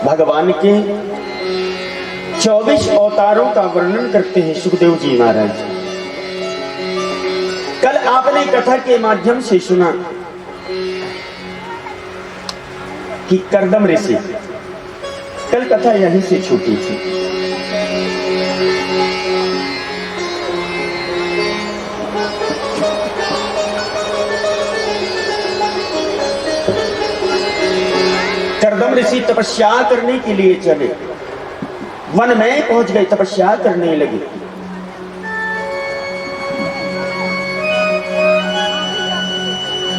भगवान के 24 अवतारों का वर्णन करते हैं सुखदेव जी महाराज। कल आपने कथा के माध्यम से सुना कि कर्दम ऋषि, कल कथा यहीं से छूटी थी। कर्दम ऋषि तपस्या करने के लिए चले, वन में पहुंच गए, तपस्या करने लगे।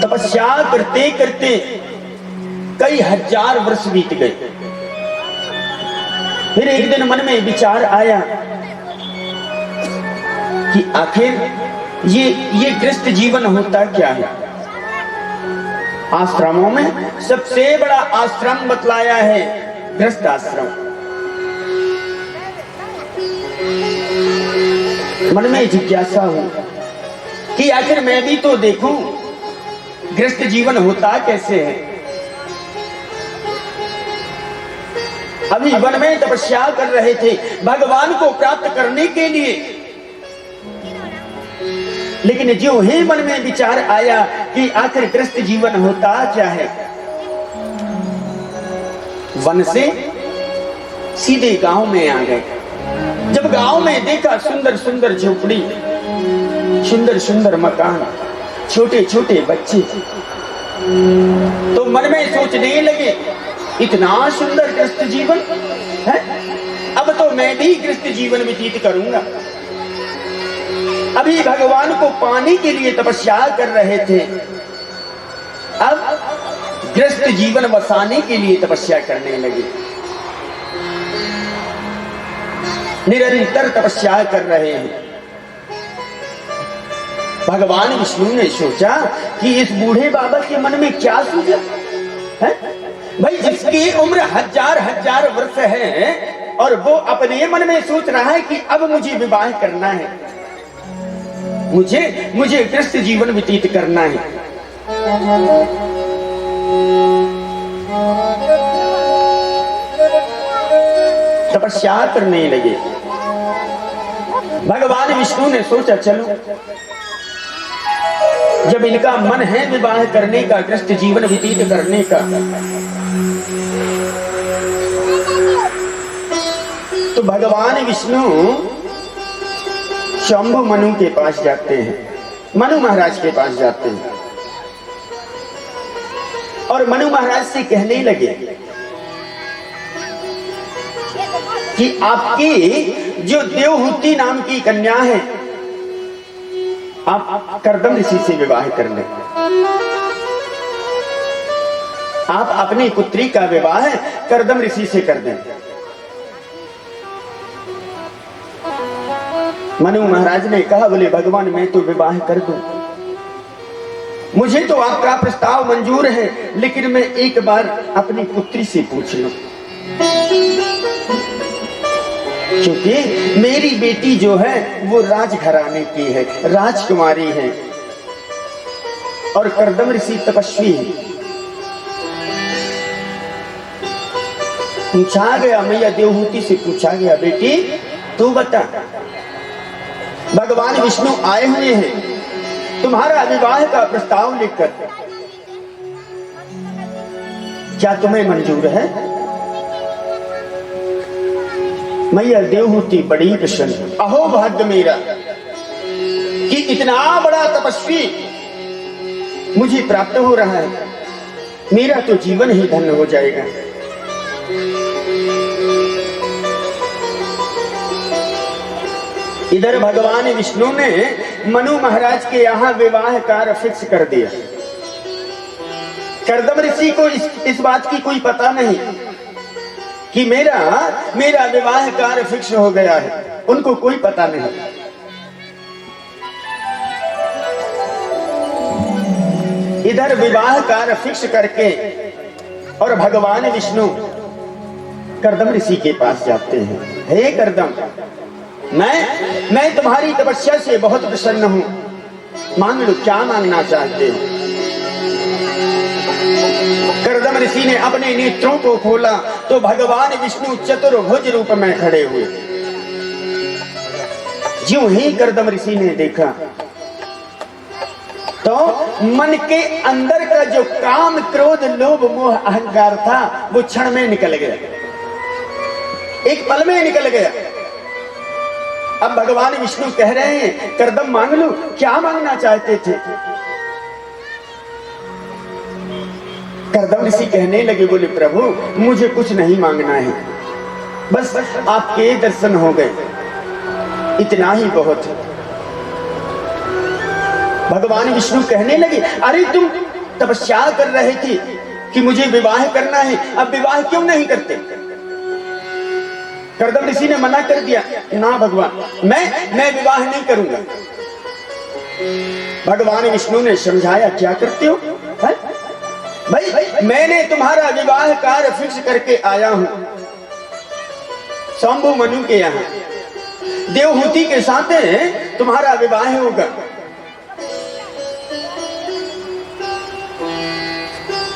तपस्या करते करते कई हजार वर्ष बीत गए। फिर एक दिन मन में विचार आया कि आखिर ये गृहस्थ जीवन होता क्या है। आश्रमों में सबसे बड़ा आश्रम बतलाया है गृहस्थ आश्रम। मन में जिज्ञासा हुई कि आखिर मैं भी तो देखूं गृहस्थ जीवन होता कैसे है। अभी वन में तपस्या कर रहे थे भगवान को प्राप्त करने के लिए, लेकिन जो ही मन में विचार आया कि आखिर गृहस्थ जीवन होता क्या है, वन से सीधे गांव में आ गए। जब गांव में देखा सुंदर सुंदर झोपड़ी, सुंदर सुंदर मकान, छोटे छोटे बच्चे, तो मन में सोचने लगे इतना सुंदर गृहस्थ जीवन है, अब तो मैं भी गृहस्थ जीवन व्यतीत करूंगा। अभी भगवान को पाने के लिए तपस्या कर रहे थे, अब गृहस्थ जीवन बसाने के लिए तपस्या करने लगे। निरंतर तपस्या कर रहे हैं। भगवान विष्णु ने सोचा कि इस बूढ़े बाबा के मन में क्या सूझा है भाई, जिसकी उम्र हजार हजार वर्ष है और वो अपने मन में सोच रहा है कि अब मुझे विवाह करना है, मुझे गृहस्थ जीवन व्यतीत करना है। तपस्या करने लगे। भगवान विष्णु ने सोचा चलो, जब इनका मन है विवाह करने का, गृहस्थ जीवन व्यतीत करने का, तो भगवान विष्णु शंभु मनु के पास जाते हैं, मनु महाराज के पास जाते हैं और मनु महाराज से कहने लगे कि आपकी जो देवहूति नाम की कन्या है, आप कर्दम ऋषि से विवाह कर लें। आप अपनी पुत्री का विवाह कर्दम ऋषि से कर दें। मनु महाराज ने कहा, बोले भगवान मैं तो विवाह कर दूं, मुझे तो आपका प्रस्ताव मंजूर है, लेकिन मैं एक बार अपनी पुत्री से पूछ लूं, क्योंकि मेरी बेटी जो है वो राजघराने की है, राजकुमारी है और कर्दम ऋषि तपस्वी है। पूछा गया, मैया देवहूति से पूछा गया, बेटी तू बता, भगवान विष्णु आए हुए हैं तुम्हारा विवाह का प्रस्ताव लेकर, क्या तुम्हें मंजूर है। मैया देवहूति बड़ी प्रसन्न, अहो भाग्य मेरा कि इतना बड़ा तपस्वी मुझे प्राप्त हो रहा है, मेरा तो जीवन ही धन्य हो जाएगा। इधर भगवान विष्णु ने मनु महाराज के यहाँ विवाह कार्य फिक्स कर दिया। कर्दम ऋषि को इस बात की कोई पता नहीं कि मेरा विवाह कार्य फिक्स हो गया है, उनको कोई पता नहीं। इधर विवाह कार्य फिक्स करके और भगवान विष्णु कर्दम ऋषि के पास जाते हैं। हे कर्दम, मैं तुम्हारी तपस्या से बहुत प्रसन्न हूं, मांग लो क्या मांगना चाहते हो। कर्दम ऋषि ने अपने नेत्रों को खोला तो भगवान विष्णु चतुर्भुज रूप में खड़े हुए। ज्यों ही करदम ऋषि ने देखा तो मन के अंदर का जो काम, क्रोध, लोभ, मोह, अहंकार था वो क्षण में निकल गया, एक पल में निकल गया। अब भगवान विष्णु कह रहे हैं करदम मांग लो, क्या मांगना चाहते थे? करदम ऋषि कहने लगे, बोले प्रभु मुझे कुछ नहीं मांगना है, बस आपके दर्शन हो गए, इतना ही बहुत है। भगवान विष्णु कहने लगे, अरे तुम तपस्या कर रहे थे कि मुझे विवाह करना है, अब विवाह क्यों नहीं करते? करदम ऋषि ने मना कर दिया, ना भगवान मैं विवाह नहीं करूंगा। भगवान विष्णु ने समझाया, क्या करते हो है? भाई मैंने तुम्हारा विवाह कार्य फिक्स करके आया हूं शंभु मनु के यहाँ, देवहूति के साथ तुम्हारा विवाह होगा।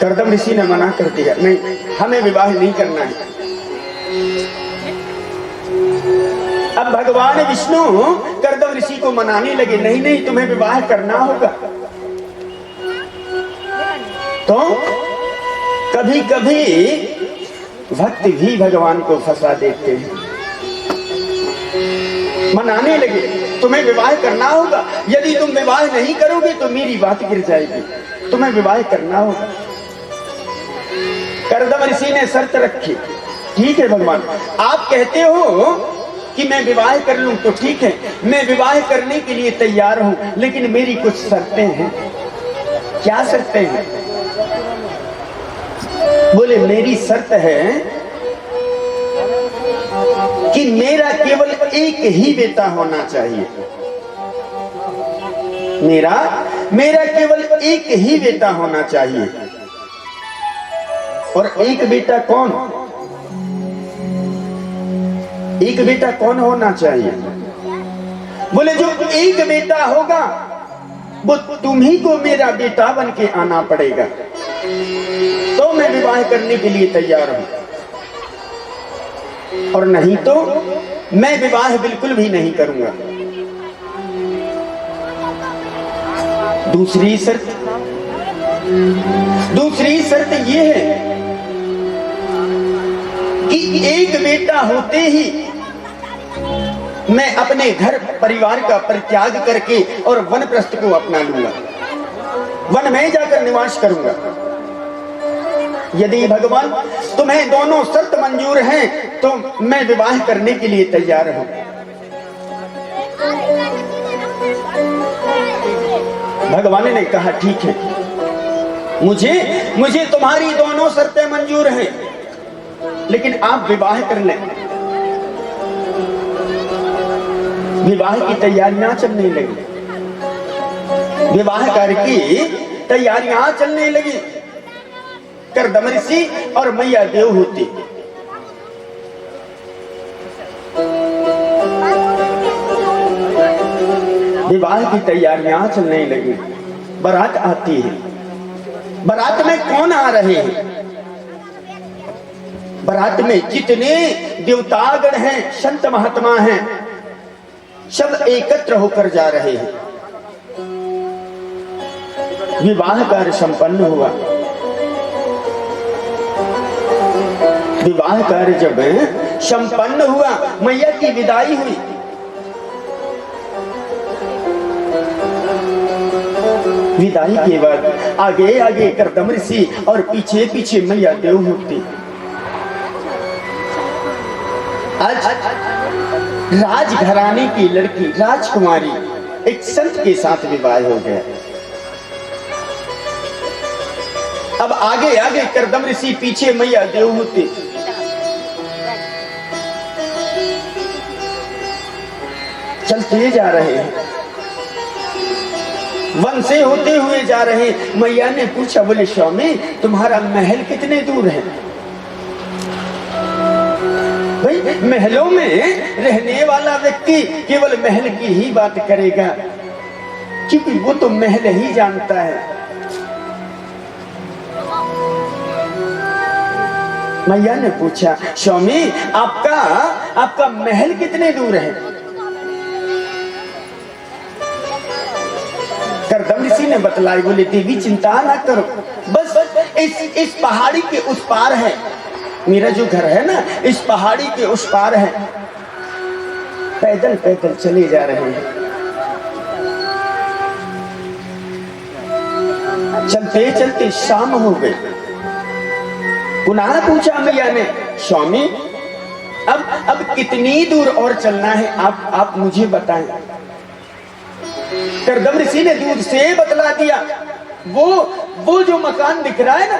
करदम ऋषि ने मना कर दिया, नहीं हमें विवाह नहीं करना है। अब भगवान विष्णु करदम ऋषि को मनाने लगे, नहीं नहीं तुम्हें विवाह करना होगा। तो कभी कभी भक्त भी भगवान को फंसा देते हैं, मनाने लगे तुम्हें विवाह करना होगा, यदि तुम विवाह नहीं करोगे तो मेरी बात गिर जाएगी, तुम्हें विवाह करना होगा। करदम ऋषि ने शर्त रखी, ठीक है भगवान आप कहते हो कि मैं विवाह कर लूं तो ठीक है, मैं विवाह करने के लिए तैयार हूं, लेकिन मेरी कुछ शर्तें हैं। क्या शर्तें हैं? बोले मेरी शर्त है कि मेरा केवल एक ही बेटा होना चाहिए, मेरा केवल एक ही बेटा होना चाहिए। और एक बेटा कौन? एक बेटा कौन होना चाहिए? बोले जो एक बेटा होगा वो तुम्ही को मेरा बेटा बन के आना पड़ेगा, तो मैं विवाह करने के लिए तैयार हूं, और नहीं तो मैं विवाह बिल्कुल भी नहीं करूंगा। दूसरी शर्त ये है कि एक बेटा होते ही मैं अपने घर परिवार का परित्याग करके और वनप्रस्थ को अपना लूंगा, वन में जाकर निवास करूंगा। यदि भगवान तुम्हें दोनों शर्त मंजूर हैं तो मैं विवाह करने के लिए तैयार हूं। भगवान ने कहा ठीक है, मुझे तुम्हारी दोनों शर्तें मंजूर हैं, लेकिन आप विवाह कर लें। विवाह की तैयारियां चलने लगी, विवाह कार्य की तैयारियां चलने लगी। करदम ऋषि और मैया देवहूति विवाह की तैयारियां चलने लगी। बारात आती है, बारात में कौन आ रहे हैं? बारात में जितने देवतागण हैं, संत महात्मा हैं, सब एकत्र होकर जा रहे हैं। विवाह कार्य संपन्न हुआ। विवाह कार्य जब संपन्न हुआ, मैया की विदाई हुई। विदाई के बाद आगे आगे करदम ऋषि और पीछे पीछे मैया देवहूति। आज राजघराने की लड़की राजकुमारी एक संत के साथ विवाह हो गया। अब आगे आगे करदम ऋषि, पीछे मैया देवहूति। चलते जा रहे हैं, वन से होते हुए जा रहे हैं। मैया ने पूछा, बोले स्वामी तुम्हारा महल कितने दूर है? भाई महलों में रहने वाला व्यक्ति केवल महल की ही बात करेगा, क्योंकि वो तो महल ही जानता है। मैया ने पूछा, स्वामी आपका महल कितने दूर है? करदम ऋषि ने बतलाई, बोले देवी चिंता ना करो, बस इस पहाड़ी के उस पार है मेरा जो घर है ना, इस पहाड़ी के उस पार है। पैदल पैदल चले जा रहे हैं। चलते चलते शाम हो गई। पुनः पूछा मैया ने, स्वामी अब कितनी दूर और चलना है, आप मुझे बताएं। करदम ऋषि ने दूर से बतला दिया, वो जो मकान दिख रहा है ना,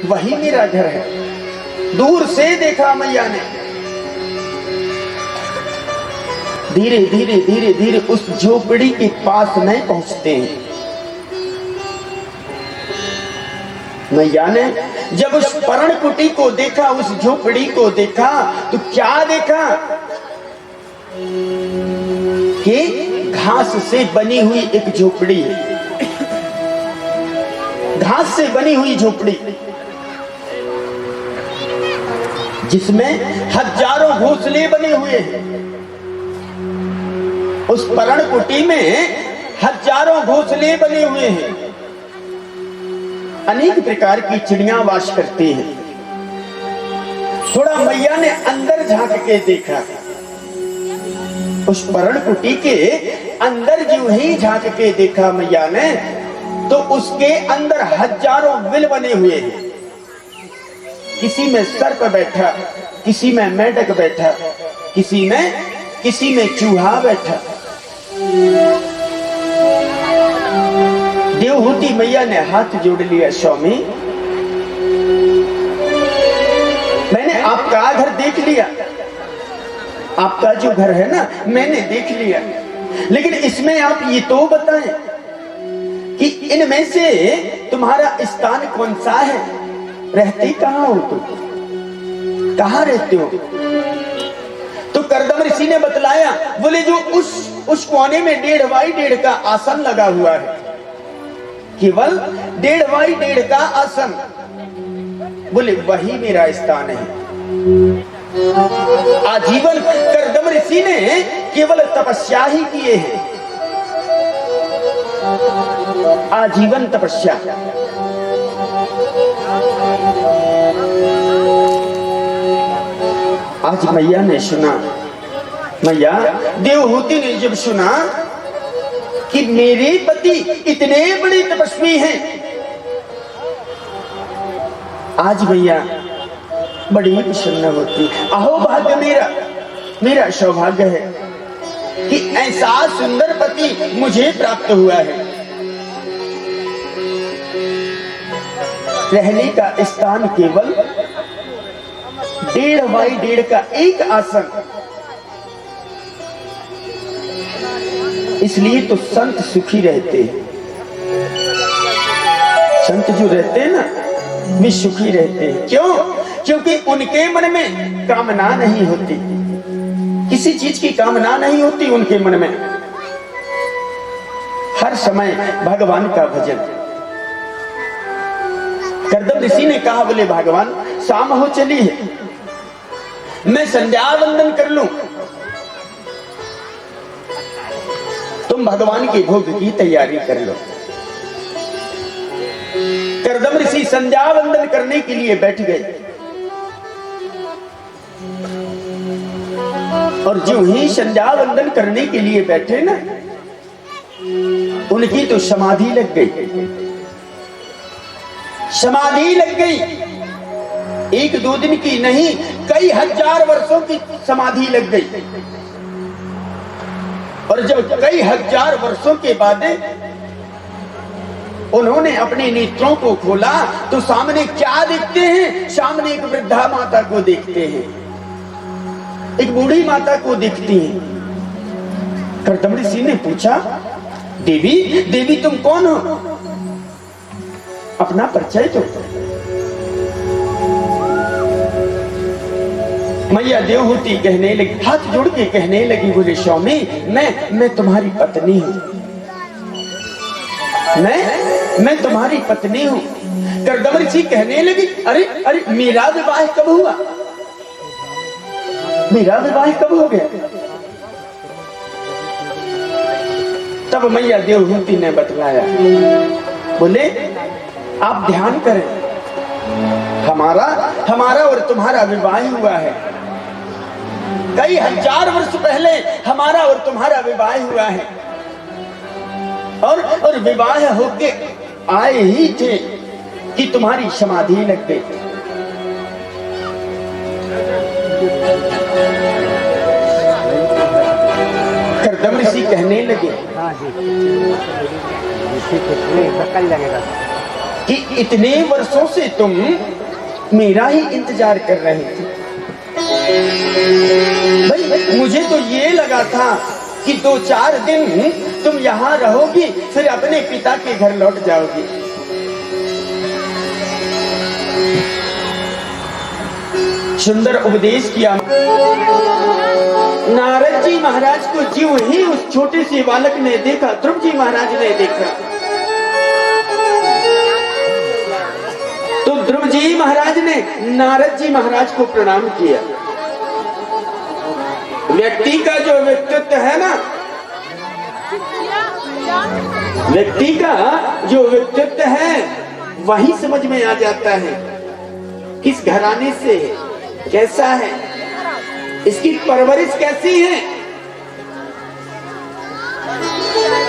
वही मेरा घर है। दूर से देखा मैया ने। धीरे धीरे धीरे धीरे उस झोपड़ी के पास नहीं पहुंचते हैं। मैया ने जब उस पर्णकुटी को देखा, उस झोपड़ी को देखा, तो क्या देखा कि घास से बनी हुई एक झोपड़ी है। घास से बनी हुई झोपड़ी जिसमें हजारों घोंसले बने हुए हैं। उस पर्णकुटी में हजारों घोंसले बने हुए हैं। अनेक प्रकार की चिड़ियां वास करती हैं। थोड़ा मैया ने अंदर झांक के देखा। उस पर्णकुटी के अंदर जो ही झांक के देखा मैया ने, तो उसके अंदर हजारों विल बने हुए हैं। किसी में सर्प बैठा, किसी में मेढक बैठा, किसी में चूहा बैठा। देवहूति मैया ने हाथ जोड़ लिया, स्वामी मैंने आपका घर देख लिया, आपका जो घर है ना मैंने देख लिया, लेकिन इसमें आप ये तो बताएं कि इनमें से तुम्हारा स्थान कौन सा है? रहते कहाँ हो तुम? कहाँ रहते हो? तो करदम ऋषि ने बतलाया, बोले जो उस कोने में 1.5 बाई 1.5 का आसन लगा हुआ है, केवल 1.5 बाई 1.5 का आसन, बोले वही मेरा स्थान है। आजीवन करदम ऋषि ने केवल तपस्या ही किए हैं, आजीवन तपस्या। आज मैया ने सुना, मैया देवहूति ने जब सुना कि मेरे पति इतने बड़े तपस्वी हैं, आज मैया बड़ी प्रसन्न होती। अहो भाग्य मेरा सौभाग्य है कि ऐसा सुंदर पति मुझे प्राप्त हुआ है। रहने का स्थान केवल 1.5 बाई 1.5 का एक आसन। इसलिए तो संत सुखी रहते हैं। संत जो रहते हैं ना वे सुखी रहते हैं। क्यों? क्योंकि उनके मन में कामना नहीं होती, किसी चीज की कामना नहीं होती उनके मन में। हर समय भगवान का भजन। करदम ऋषि ने कहा, बोले भगवान शाम हो चली है, मैं संध्या वंदन कर लूं, तुम भगवान के भोग की तैयारी कर लो। करदम ऋषि संध्या वंदन करने के लिए बैठ गए और जो ही संध्या वंदन करने के लिए बैठे ना, उनकी तो समाधि लग गई। समाधि लग गई। 1-2 दिन की नहीं, कई हजार वर्षों की समाधि लग गई। और जब कई हजार वर्षों के बाद उन्होंने अपने नेत्रों को खोला तो सामने क्या देखते हैं? सामने एक वृद्धा माता को देखते हैं, एक बूढ़ी माता को देखती हैं। करदम ऋषि ने पूछा, देवी तुम कौन हो? अपना परिचय दो। मैया देवहूति कहने लगी, हाथ जोड़ के कहने लगी, बोले स्वामी मैं तुम्हारी पत्नी हूं, मैं मैं तुम्हारी पत्नी हूं। करदमर्ची कहने लगी, अरे अरे मेरा विवाह कब हुआ, मेरा विवाह कब हो गया? तब मैया देवहूति ने बतलाया, बोले आप ध्यान करें, हमारा और तुम्हारा विवाह हुआ है। कई हजार वर्ष पहले हमारा और तुम्हारा विवाह हुआ है, और विवाह होके आए ही थे कि तुम्हारी समाधि लग गई। करदम ऋषि कहने लगे कि इतने वर्षों से तुम मेरा ही इंतजार कर रहे थे। भाई मुझे तो ये लगा था कि 2-4 दिन तुम यहाँ रहोगी, फिर अपने पिता के घर लौट जाओगी। सुंदर उपदेश किया। नारद जी महाराज को जीव ही उस छोटे से बालक ने देखा, ध्रुव जी महाराज ने देखा, तो ध्रुव जी महाराज ने नारद जी महाराज को प्रणाम किया। व्यक्ति का जो व्यक्तित्व है ना, व्यक्ति का जो व्यक्तित्व है वही समझ में आ जाता है, किस घराने से है, कैसा है, इसकी परवरिश कैसी है।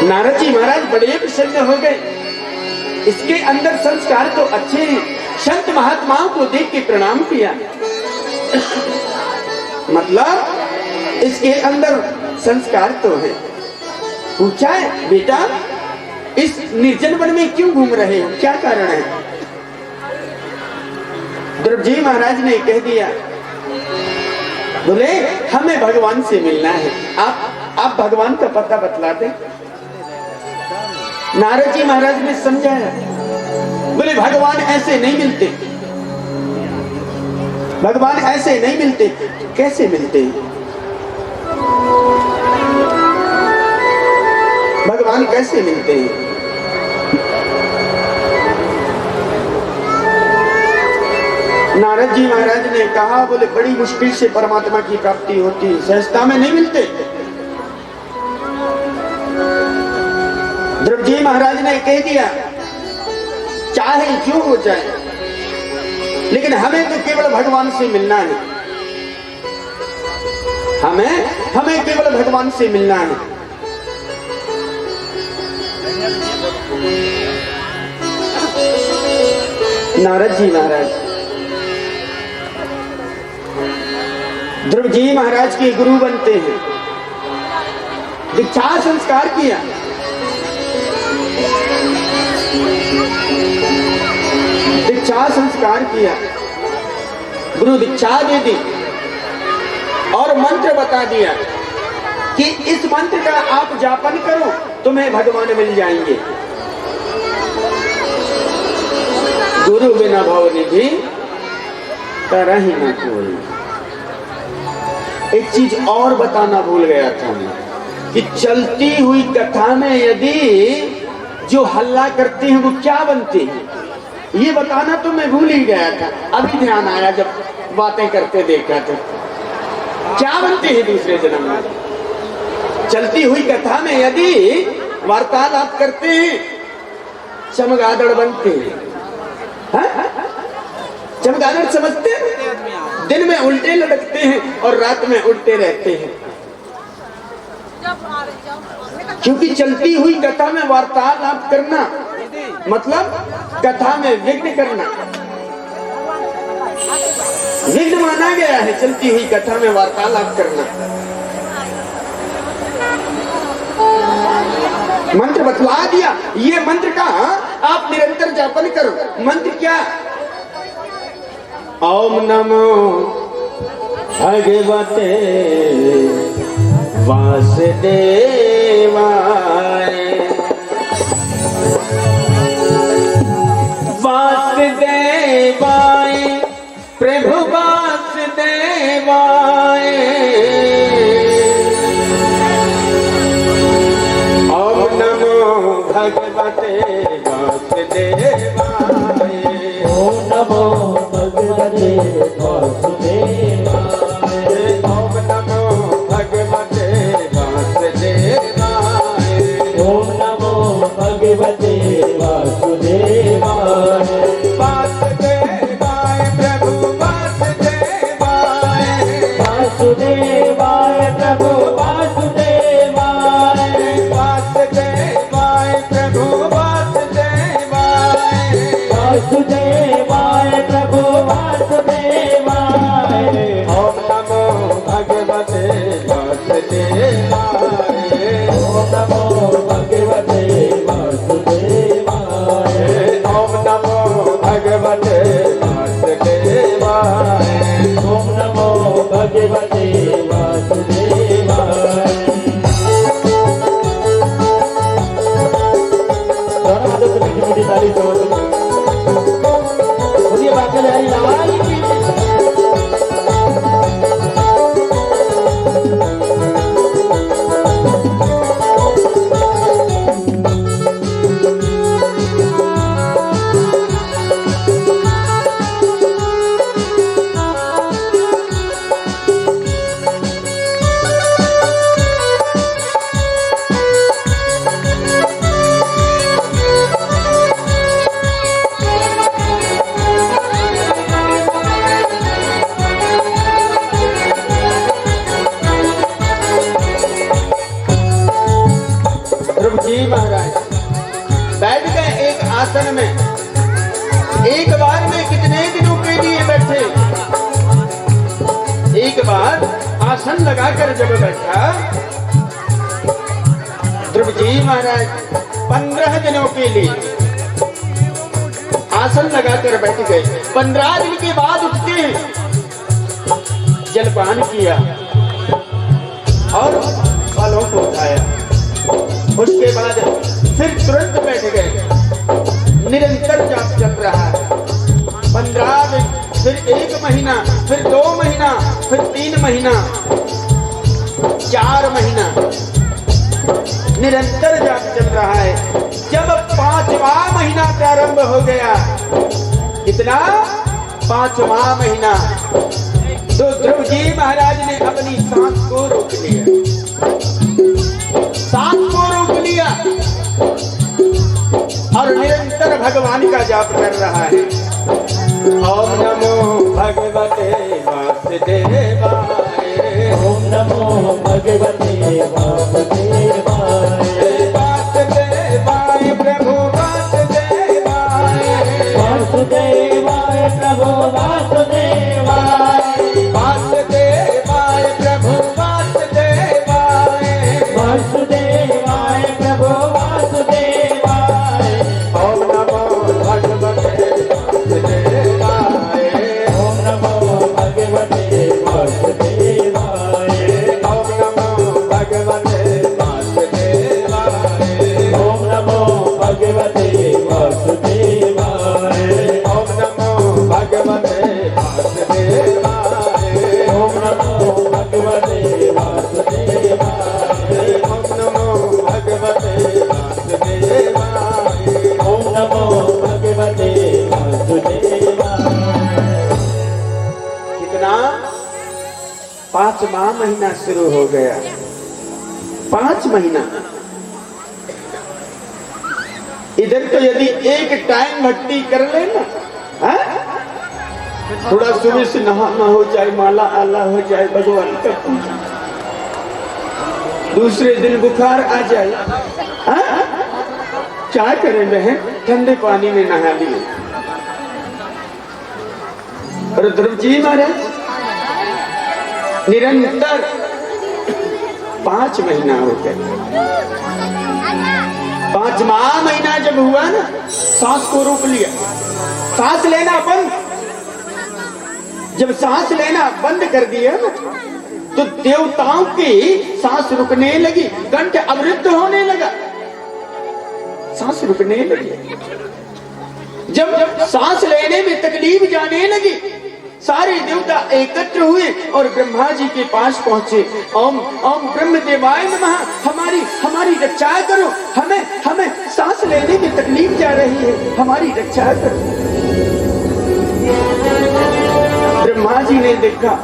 नारद जी महाराज बड़े प्रसन्न हो गए, इसके अंदर संस्कार तो अच्छे हैं। संत महात्माओं को देख के प्रणाम किया, मतलब इसके अंदर संस्कार तो है। पूछा है, बेटा इस निर्जन वन में क्यों घूम रहे हो, क्या कारण है? ध्रुव जी महाराज ने कह दिया, बोले हमें भगवान से मिलना है, आप भगवान का पता बतला दें। नारद जी महाराज ने समझाया, बोले भगवान ऐसे नहीं मिलते, भगवान ऐसे नहीं मिलते। कैसे मिलते हैं भगवान, कैसे मिलते हैं? नारद जी महाराज ने कहा, बोले बड़ी मुश्किल से परमात्मा की प्राप्ति होती है, सहजता में नहीं मिलते। ध्रुव जी महाराज ने कह दिया, चाहे क्यों हो जाए, लेकिन हमें तो केवल भगवान से मिलना है, हमें केवल भगवान से मिलना है। नारद जी महाराज ध्रुव जी महाराज के गुरु बनते हैं, दीक्षा संस्कार किया। दीक्षा संस्कार किया, गुरु दीक्षा दे दी और मंत्र बता दिया कि इस मंत्र का आप जापन करो, तुम्हें भगवान मिल जाएंगे। गुरु बिना भवनिधि तरहि न कोई। एक चीज और बताना भूल गया था मैं, कि चलती हुई कथा में यदि जो हल्ला करते हैं वो क्या बनते हैं, ये बताना तो मैं भूल ही गया था। अभी ध्यान आया जब बातें करते देखा तो, क्या बनते हैं दूसरे जन्म में। चलती हुई कथा में यदि वार्तालाप करते हैं, चमगादड़ बनते हैं। चमगादड़ समझते हैं, दिन में उल्टे लटकते हैं और रात में उल्टे रहते हैं, क्योंकि चलती हुई कथा में वार्तालाप करना मतलब कथा में विघ्न करना, विघ्न माना गया है चलती हुई कथा में वार्तालाप करना। मंत्र बतला दिया, ये मंत्र का आप निरंतर जापन करो। मंत्र क्या? ओम नमो भगवते वासुदेवाय, वासुदेवाय प्रभु वासुदेवाय। ओम नमो भगवते वासुदेवाय। वासुदेवाय। ओम नमो भगवते वासुदेवाय। ओम नमो भगवते वासुदेवाय। ओम नमो भगवते वासुदेवाय। वासुदेवाय प्रभु वासुदेवाय। वासुदेवाय प्रभु वासुदेवाय। वासुदेवाय प्रभु वासुदेवाय। वासुदेवाय प्रभु वासुदेवाय। ओम नमो भगवते वासुदेवाय। ओम नमो भगवते वासुदेवाय। ओम नमो भगवते वासुदेवाय। ओम नमो भगवते वासुदेवाय। दोनों हाथों से मीठी मीठी ताली से बोलिए बाकी लहरी लाल की। ध्रुव जी महाराज बैठ गए एक आसन में। एक बार में कितने दिनों के लिए बैठे? एक बार आसन लगाकर जब बैठा ध्रुव जी महाराज 15 दिनों के लिए आसन लगाकर बैठ गए। 15 दिन के बाद उठते हैं, जलपान किया और फलों को खाया। उसके बाद फिर तुरंत बैठ गए। निरंतर जाप चल रहा है। 15 दिन, फिर 1 महीना, फिर 2 महीना, फिर 3 महीना, 4 महीना निरंतर जाप चल रहा है। जब 5वां महीना प्रारंभ हो गया, कितना? 5वां महीना, तो ध्रुव जी महाराज ने अपनी सांस को रोक लिया। सांस को रोक लिया और निरंतर भगवान का जाप कर रहा है। ओम नमो भगवते वासुदेवाय। ओम नमो भगवते वासुदेवाय। वासुदेवाय प्रभु वासुदेवाय। वासुदेवाय प्रभु वासुदेवाय। वासुदेवाय प्रभु वासुदेवाय। वासुदेवाय प्रभु वासुदेवाय। ओम नमो भगवते वासुदेवाय। ओम नमो भगवते वासुदेवाय। ओम नमो भगवते वासुदेवाय। ओम नमो भगवते वासुदेवाय। ओम नमो भगवते वासुदेवाय। ओम नमो भगवते वासुदेवाय। ओम नमो भगवते वासुदेवाय। ओम नमो भगवते वासुदेवाय। कितना? 5वां महीना शुरू हो गया। 5 महीना। इधर तो यदि एक टाइम भक्ति कर लेना, थोड़ा सुबह से नहाना हो जाए, माला आला हो जाए, भगवान का पूजा, दूसरे दिन बुखार आ जाए, क्या करें बहन? ठंडे पानी में नहा लिए। और ध्रुव जी महाराज निरंतर 5 महीना हो गए। 5वां महीना जब हुआ ना, सांस को रोक लिया। सांस लेना बंद। जब सांस लेना बंद कर दिया ना, तो देवताओं की सांस रुकने लगी, कंठ अवरुद्ध होने लगा, सांस रुकने लगी। जब सांस लेने में तकलीफ जाने लगी, सारे देवता एकत्र हुए और ब्रह्मा जी के पास पहुंचे। ओम ओम ब्रह्म देवाय नमः, हमारी रक्षा करो, हमें सांस लेने की तकलीफ जा रही है, हमारी रक्षा करो। ब्रह्मा जी ने देखा,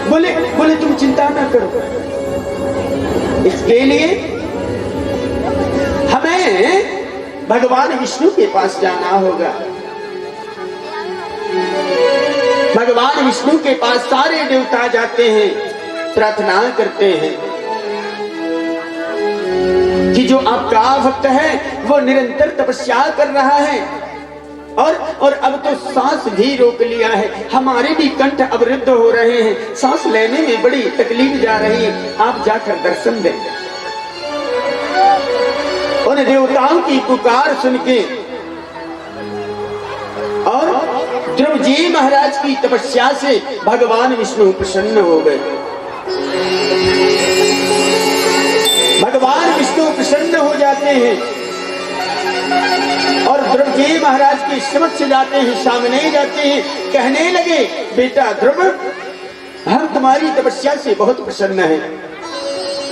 बोले तुम चिंता ना करो, इसके लिए हमें भगवान विष्णु के पास जाना होगा। भगवान विष्णु के पास सारे देवता जाते हैं, प्रार्थना करते हैं कि जो आपका भक्त है वो निरंतर तपस्या कर रहा है और अब तो सांस भी रोक लिया है, हमारे भी कंठ अवरुद्ध हो रहे हैं, सांस लेने में बड़ी तकलीफ जा रही है, आप जाकर दर्शन दें। उन देवताओं की पुकार सुन के और ध्रुव जी महाराज की तपस्या से भगवान विष्णु प्रसन्न हो गए। भगवान विष्णु प्रसन्न हो जाते हैं और ध्रुव जी महाराज के समक्ष जाते हैं, सामने जाते हैं, कहने लगे, बेटा ध्रुव, हम तुम्हारी तपस्या से बहुत प्रसन्न हैं,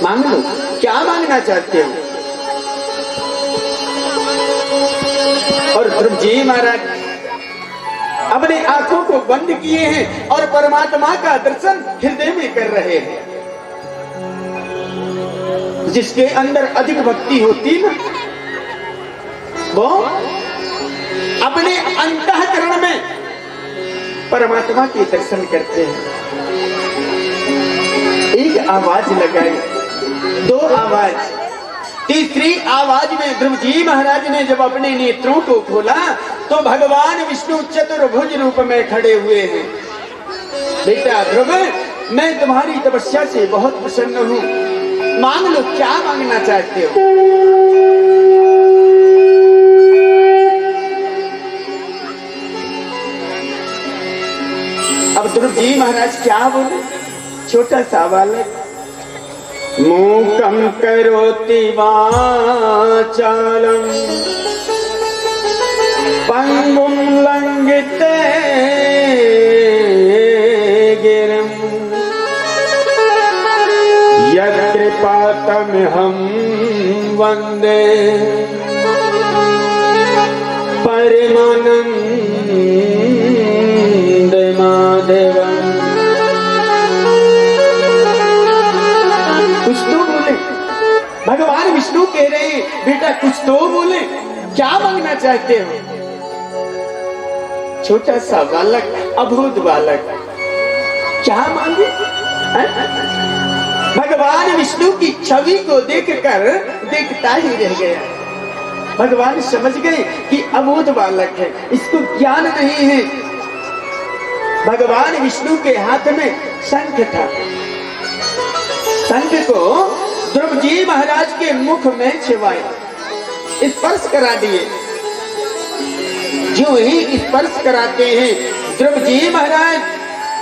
मांग लो, क्या मांगना चाहते हो। और ध्रुव जी महाराज अपने आंखों को बंद किए हैं और परमात्मा का दर्शन हृदय में कर रहे हैं। जिसके अंदर अधिक भक्ति होती ना, वो अपने अंतःकरण में परमात्मा के दर्शन करते हैं। एक आवाज लगाई, दो आवाज, तीसरी आवाज में ध्रुव जी महाराज ने जब अपने नेत्रों को खोला तो भगवान विष्णु चतुर्भुज रूप में खड़े हुए हैं। बेटा ध्रुव, मैं तुम्हारी तपस्या से बहुत प्रसन्न हूँ, मांग लो, क्या मांगना चाहते हो। अब ध्रुव जी महाराज क्या बोले, छोटा सा बालक, मूकं करोति वाचालं पंगुं लंघिते गिरिं यत्कृपातमहं वन्दे परमानन्दमाधवम्। कुछ तो बोले, भगवान विष्णु कह रहे हैं, बेटा कुछ तो बोले, क्या मांगना चाहते हो। छोटा सा बालक, अभूत बालक, क्या मांगे। भगवान विष्णु की छवि को देखकर देखता ही रह गया। भगवान समझ गए कि अभूत बालक है, इसको ज्ञान नहीं है। भगवान विष्णु के हाथ में शंख था, शंख को ध्रुव जी महाराज के मुख में छिवाया, स्पर्श करा दिए। जो ही स्पर्श कराते हैं ध्रुव जी महाराज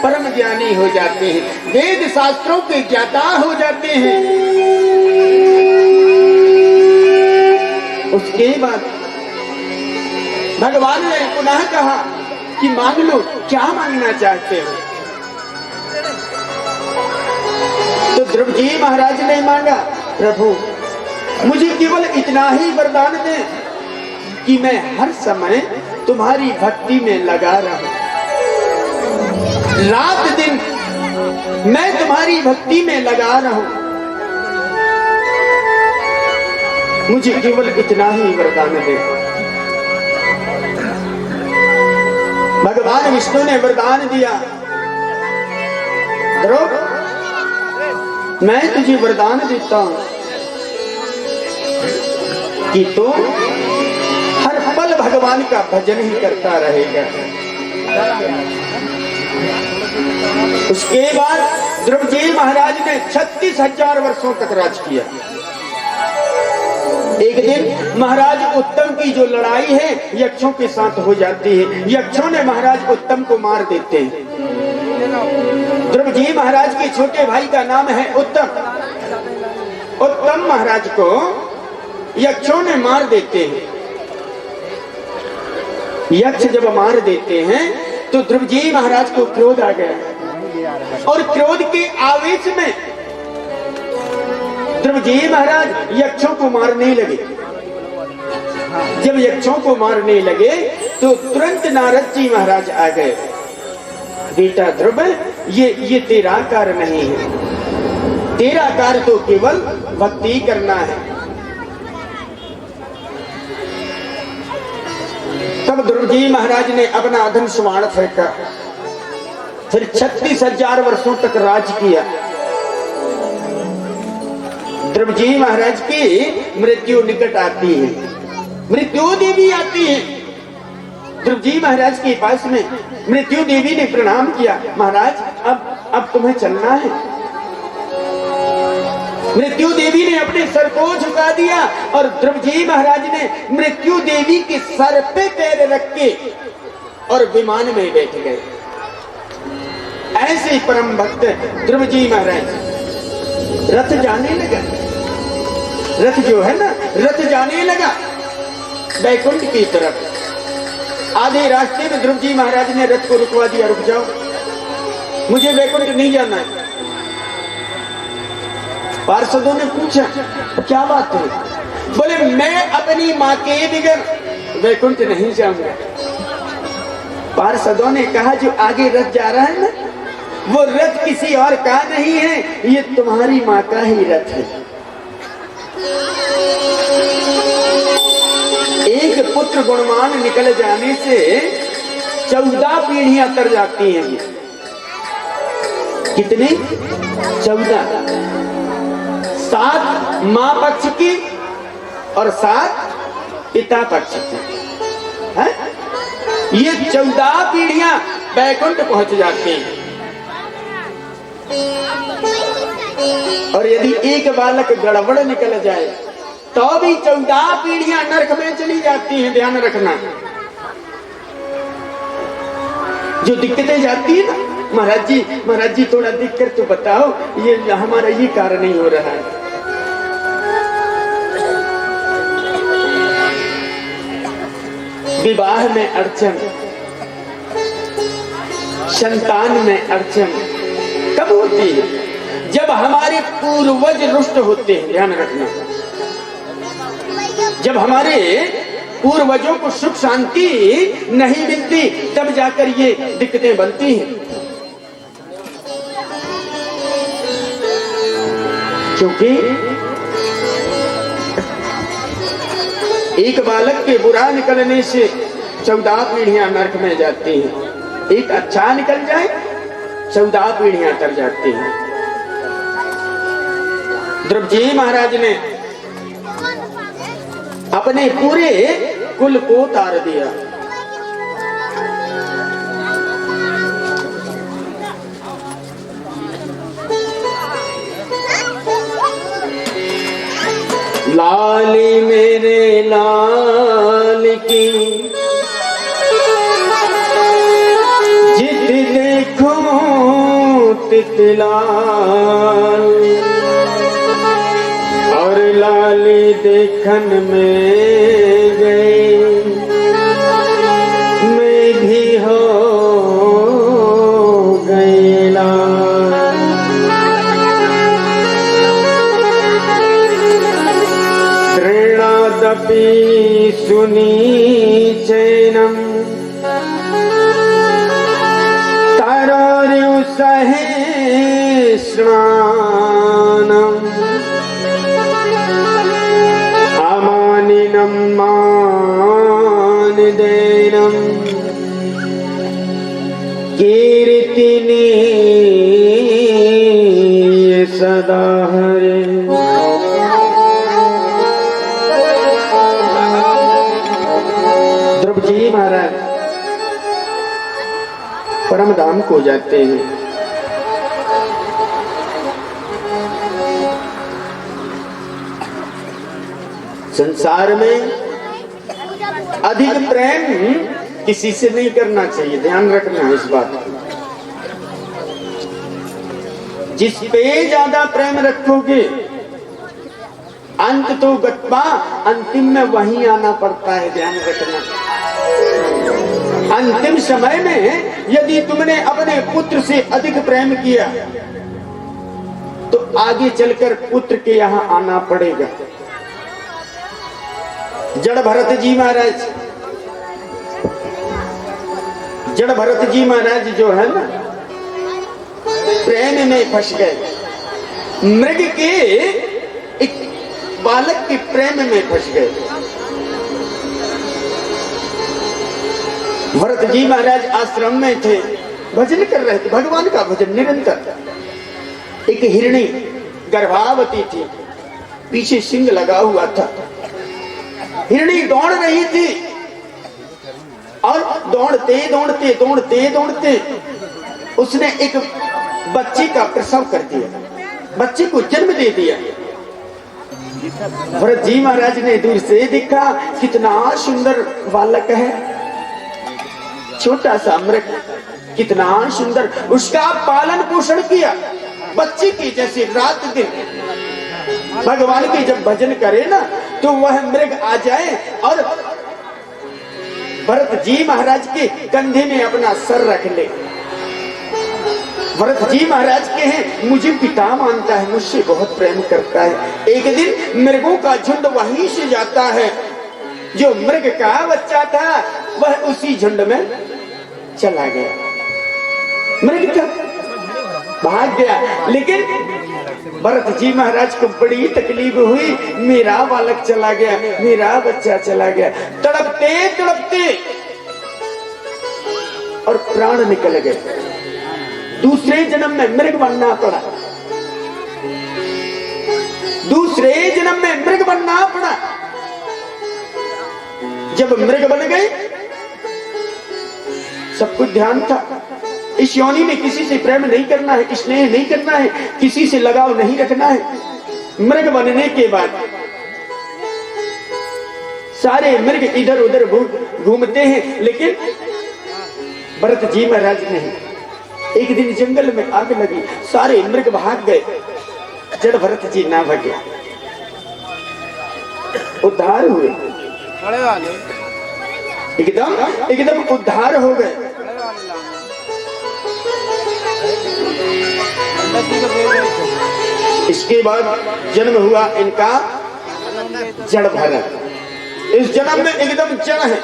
परम ज्ञानी हो जाते हैं, वेद शास्त्रों के ज्ञाता हो जाते हैं। उसके बाद भगवान ने पुनः कहा कि मांग लो, क्या मांगना चाहते हो। तो ध्रुव जी महाराज ने मांगा, प्रभु मुझे केवल इतना ही वरदान दे कि मैं हर समय तुम्हारी भक्ति में लगा रहूं, रात दिन मैं तुम्हारी भक्ति में लगा रहूं। मुझे केवल इतना ही वरदान दे। भगवान विष्णु ने वरदान दिया, ध्रुव मैं तुझे वरदान देता हूं कि तू हर पल भगवान का भजन ही करता रहेगा। उसके बाद ध्रुव जी महाराज ने 36,000 वर्षों तक राज किया। एक दिन महाराज उत्तम की जो लड़ाई है यक्षों के साथ हो जाती है, यक्षों ने महाराज उत्तम को मार देते हैं। ध्रुव जी महाराज के छोटे भाई का नाम है उत्तम। उत्तम महाराज को यक्षों ने मार देते हैं। यक्ष जब मार देते हैं तो ध्रुव जी महाराज को क्रोध आ गया और क्रोध के आवेश में ध्रुव जी महाराज यक्षों को मारने लगे। जब यक्षों को मारने लगे तो तुरंत नारद जी महाराज आ गए। बेटा ध्रुव, ये तेरा कार्य नहीं है, तेरा कार्य तो केवल भक्ति करना है। तब ध्रुव जी महाराज ने अपना अधनुष बाण फेंका, फिर 36,000 वर्षों तक राज किया। ध्रुव जी महाराज की मृत्यु निकट आती है, मृत्यु देवी आती है। ध्रुव जी महाराज के पास में मृत्यु देवी ने प्रणाम किया, महाराज अब तुम्हें चलना है। मृत्यु देवी ने अपने सर को झुका दिया और ध्रुव जी महाराज ने मृत्यु देवी के सर पे पैर रख के और विमान में बैठ गए। ऐसे परम भक्त ध्रुव जी महाराज रथ जाने लगा। रथ जो है ना, रथ जाने लगा बैकुंठ की तरफ। आधे रास्ते में ध्रुव जी महाराज ने रथ को रुकवा दिया, रुक जाओ, मुझे बैकुंठ नहीं जाना है। पार्षदों ने पूछा क्या बात है? बोले मैं अपनी माँ के बगैर बैकुंठ नहीं जाऊंगा। पार्षदों ने कहा जो आगे रथ जा रहा है ना, वो रथ किसी और का नहीं है, ये तुम्हारी माँ का ही रथ है। एक पुत्र गुणवान निकल जाने से 14 पीढ़ियां तर जाती हैं। ये कितनी? 14। 7 मां पक्ष की और 7 पिता पक्ष की है? ये 14 पीढ़ियां बैकुंठ पहुंच जाती हैं। और यदि एक बालक गड़बड़ निकल जाए तो भी 14 पीढ़ियां नरक में चली जाती हैं। ध्यान रखना, जो दिक्कतें जाती है ना, महाराज जी थोड़ा दिक्कत तो बताओ, ये हमारा ये कार्य नहीं हो रहा है। विवाह में अड़चन, संतान में अड़चन कब होती है? जब हमारे पूर्वज रुष्ट होते हैं। ध्यान रखना, जब हमारे पूर्वजों को सुख शांति नहीं मिलती तब जाकर ये दिक्कतें बनती हैं। क्योंकि एक बालक के बुरा निकलने से 14 पीढ़ियां नरक में जाती हैं। एक अच्छा निकल जाए 14 पीढ़ियां तर जाती हैं। ध्रुव जी महाराज ने अपने पूरे कुल को तार दिया। लाली मेरे लाल की जित देखो तितलाल, और लाली देखन में गई मैं भी हो गई लाल। तृणादपि सुनी चैनम तारोर्यु सहेष्णानम, अमानिनं मानदेनं कीर्तिनी सदा हरे। ध्रुव जी महाराज परम धाम को जाते हैं। संसार में अधिक प्रेम किसी से नहीं करना चाहिए। ध्यान रखना इस बात को। जिस पे ज्यादा प्रेम रखोगे अंत तो गत्वा, अंतिम में वहीं आना पड़ता है। ध्यान रखना। अंतिम समय में यदि तुमने अपने पुत्र से अधिक प्रेम किया तो आगे चलकर पुत्र के यहाँ आना पड़ेगा। जड़ भरत जी महाराज, जड़ भरत जी महाराज जो है ना, प्रेम में फंस गए। मृग के एक बालक के प्रेम में फंस गए। भरत जी महाराज आश्रम में थे, भजन कर रहे थे, भगवान का भजन निरंतर। एक हिरणी गर्भावती थी, पीछे सिंह लगा हुआ था। हिरणी दौड़ रही थी और दौड़ते दौड़ते दौड़ते दौड़ते उसने एक बच्चे का प्रसव कर दिया, बच्चे को जन्म दे दिया। भरत जी महाराज ने दूर से देखा, कितना सुंदर बालक है, छोटा सा मृग, कितना सुंदर। उसका पालन पोषण किया बच्चे की जैसे रात दिन। भगवान के जब भजन करे ना तो वह मृग आ जाए और भरत जी महाराज के कंधे में अपना सर रख ले। भरत जी महाराज के हैं, मुझे पिता मानता है, मुझसे बहुत प्रेम करता है। एक दिन मृगों का झुंड वहीं से जाता है, जो मृग का बच्चा था वह उसी झुंड में चला गया। मृग का भाग गया, लेकिन भरत जी महाराज को बड़ी तकलीफ हुई, मेरा बालक चला गया, मेरा बच्चा चला गया। तड़पते तड़पते और प्राण निकल गए। दूसरे जन्म में मृग बनना पड़ा, दूसरे जन्म में मृग बनना पड़ा। जब मृग बन गए सब कुछ ध्यान था, इस योनि में किसी से प्रेम नहीं करना है, स्नेह नहीं करना है, किसी से लगाव नहीं रखना है। मृग बनने के बाद सारे मृग इधर उधर घूमते हैं, लेकिन भरत जी महाराज नहीं। एक दिन जंगल में आग लगी, सारे मृग भाग गए, जड़ भरत जी ना भागे, उद्धार हुए, एकदम एकदम उद्धार हो गए। इसके बाद जन्म हुआ इनका जड़ भरत। इस जन्म में एकदम जड़ है,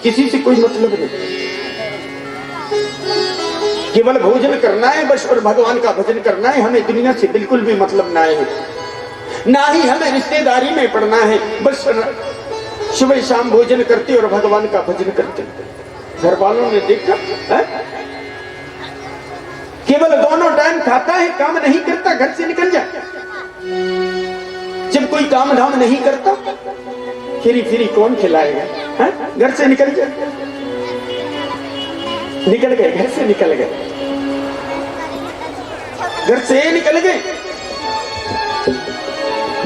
किसी से कोई मतलब नहीं, केवल भोजन करना है बस और भगवान का भजन करना है। हमें दुनिया से बिल्कुल भी मतलब ना है, ना ही हमें रिश्तेदारी में पड़ना है, बस सुबह शाम भोजन करते और भगवान का भजन करते। घर वालों ने देखा है? केवल दोनों टाइम खाता है, काम नहीं करता, घर से निकल जा। जब कोई काम धाम नहीं करता फिरी फिरी कौन खिलाएगा? घर से निकल जा। निकल गए, घर से निकल गए, घर से निकल गए,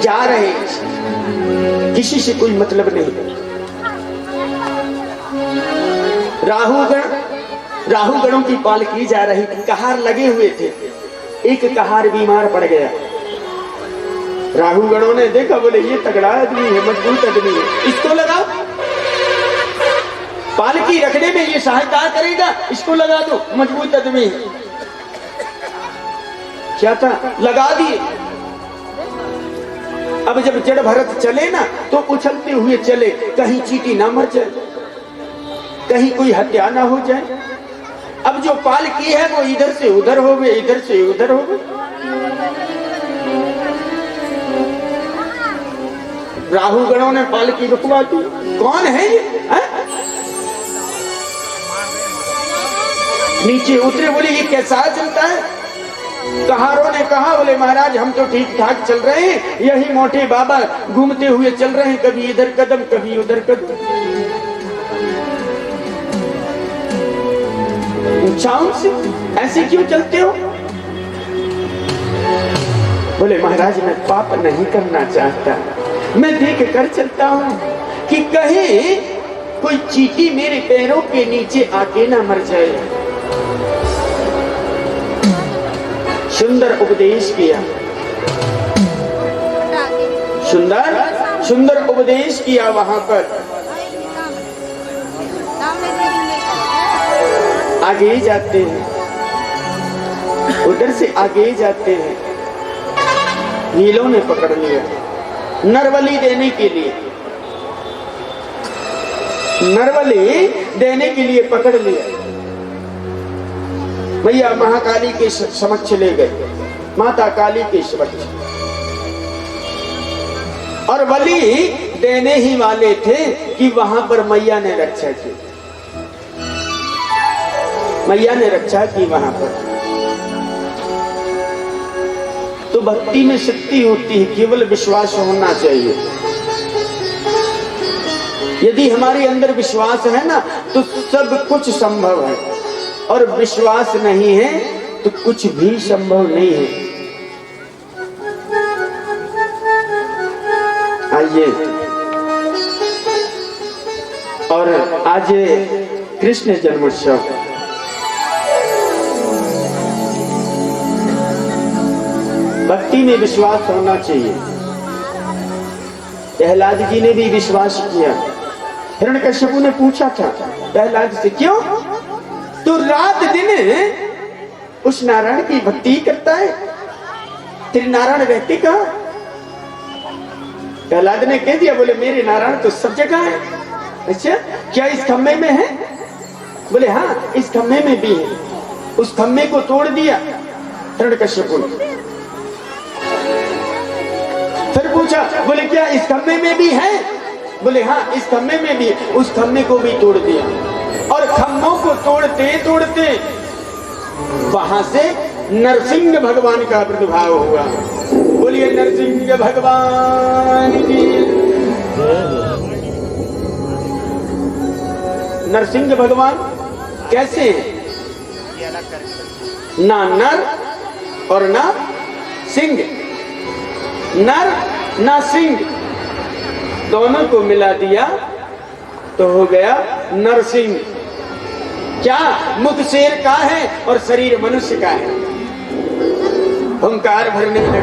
जा रहे, किसी से कोई मतलब नहीं। राहुगणों की पालकी जा रही थी, कहार लगे हुए थे। एक कहार बीमार पड़ गया, राहुगणों ने देखा, बोले ये तगड़ा आदमी है, मजबूत आदमी है, इसको लगाओ, पालकी रखने में ये सहायता करेगा, इसको लगा दो, मजबूत आदमी है। क्या था, लगा दिए। अब जब जड़ भरत चले ना तो उछलते हुए चले, कहीं चींटी ना मर जाए, कहीं कोई हत्या ना हो जाए। अब जो पालकी है वो इधर से उधर हो गए, इधर से उधर हो गए। राहुगणों ने पालकी रुकवा दी, कौन है ये? नीचे उतरे, बोले ये कैसा चलता है? कहारों ने कहा, बोले महाराज हम तो ठीक ठाक चल रहे हैं, यही मोटे बाबा घूमते हुए चल रहे हैं, कभी इधर कदम कभी उधर कदम। पूछा उनसे, ऐसे क्यों चलते हो? बोले महाराज मैं पाप नहीं करना चाहता, मैं देख कर चलता हूँ कि कहीं कोई चींटी मेरे पैरों के नीचे आके ना मर जाए। सुंदर उपदेश किया, सुंदर सुंदर उपदेश किया वहां पर। आगे ही जाते हैं, उधर से आगे ही जाते हैं। नीलों ने पकड़ लिया नरबली देने के लिए, नरबली देने के लिए पकड़ लिया। मैया महाकाली के समक्ष ले गए, माता काली के समक्ष, और बलि देने ही वाले थे कि वहां पर मैया ने रक्षा की, मैया ने रक्षा की वहां पर। तो भक्ति में शक्ति होती है, केवल विश्वास होना चाहिए। यदि हमारे अंदर विश्वास है ना तो सब कुछ संभव है, और विश्वास नहीं है तो कुछ भी संभव नहीं है। आइए, और आज कृष्ण जन्मोत्सव, भक्ति में विश्वास होना चाहिए। प्रहलाद जी ने भी विश्वास किया। हिरण्यकश्यपु ने पूछा था प्रहलाद से, क्यों तू रात दिन उस नारायण की भक्ति करता है, तेरे नारायण रहते कहां? प्रहलाद ने कह दिया, बोले मेरे नारायण तो सब जगह है। अच्छा, क्या इस खम्भे में है? बोले हाँ, इस खम्भे में भी है। उस खम्भे को तोड़ दिया हिरण्यकश्यपु ने। फिर पूछा, बोले क्या इस खम्भे में भी है? बोले हाँ, इस खम्भे में भी। उस खम्भे को भी तोड़ दिया, और खम्भों को तोड़ते तोड़ते वहां से नरसिंह भगवान का प्रादुर्भाव हुआ। बोलिए नरसिंह भगवान की। नरसिंह भगवान कैसे हैं? ना नर और ना सिंह, नर ना सिंह, दोनों को मिला दिया तो हो गया नरसिंह। क्या मुख शेर का है और शरीर मनुष्य का है। हुंकार भरने लगे,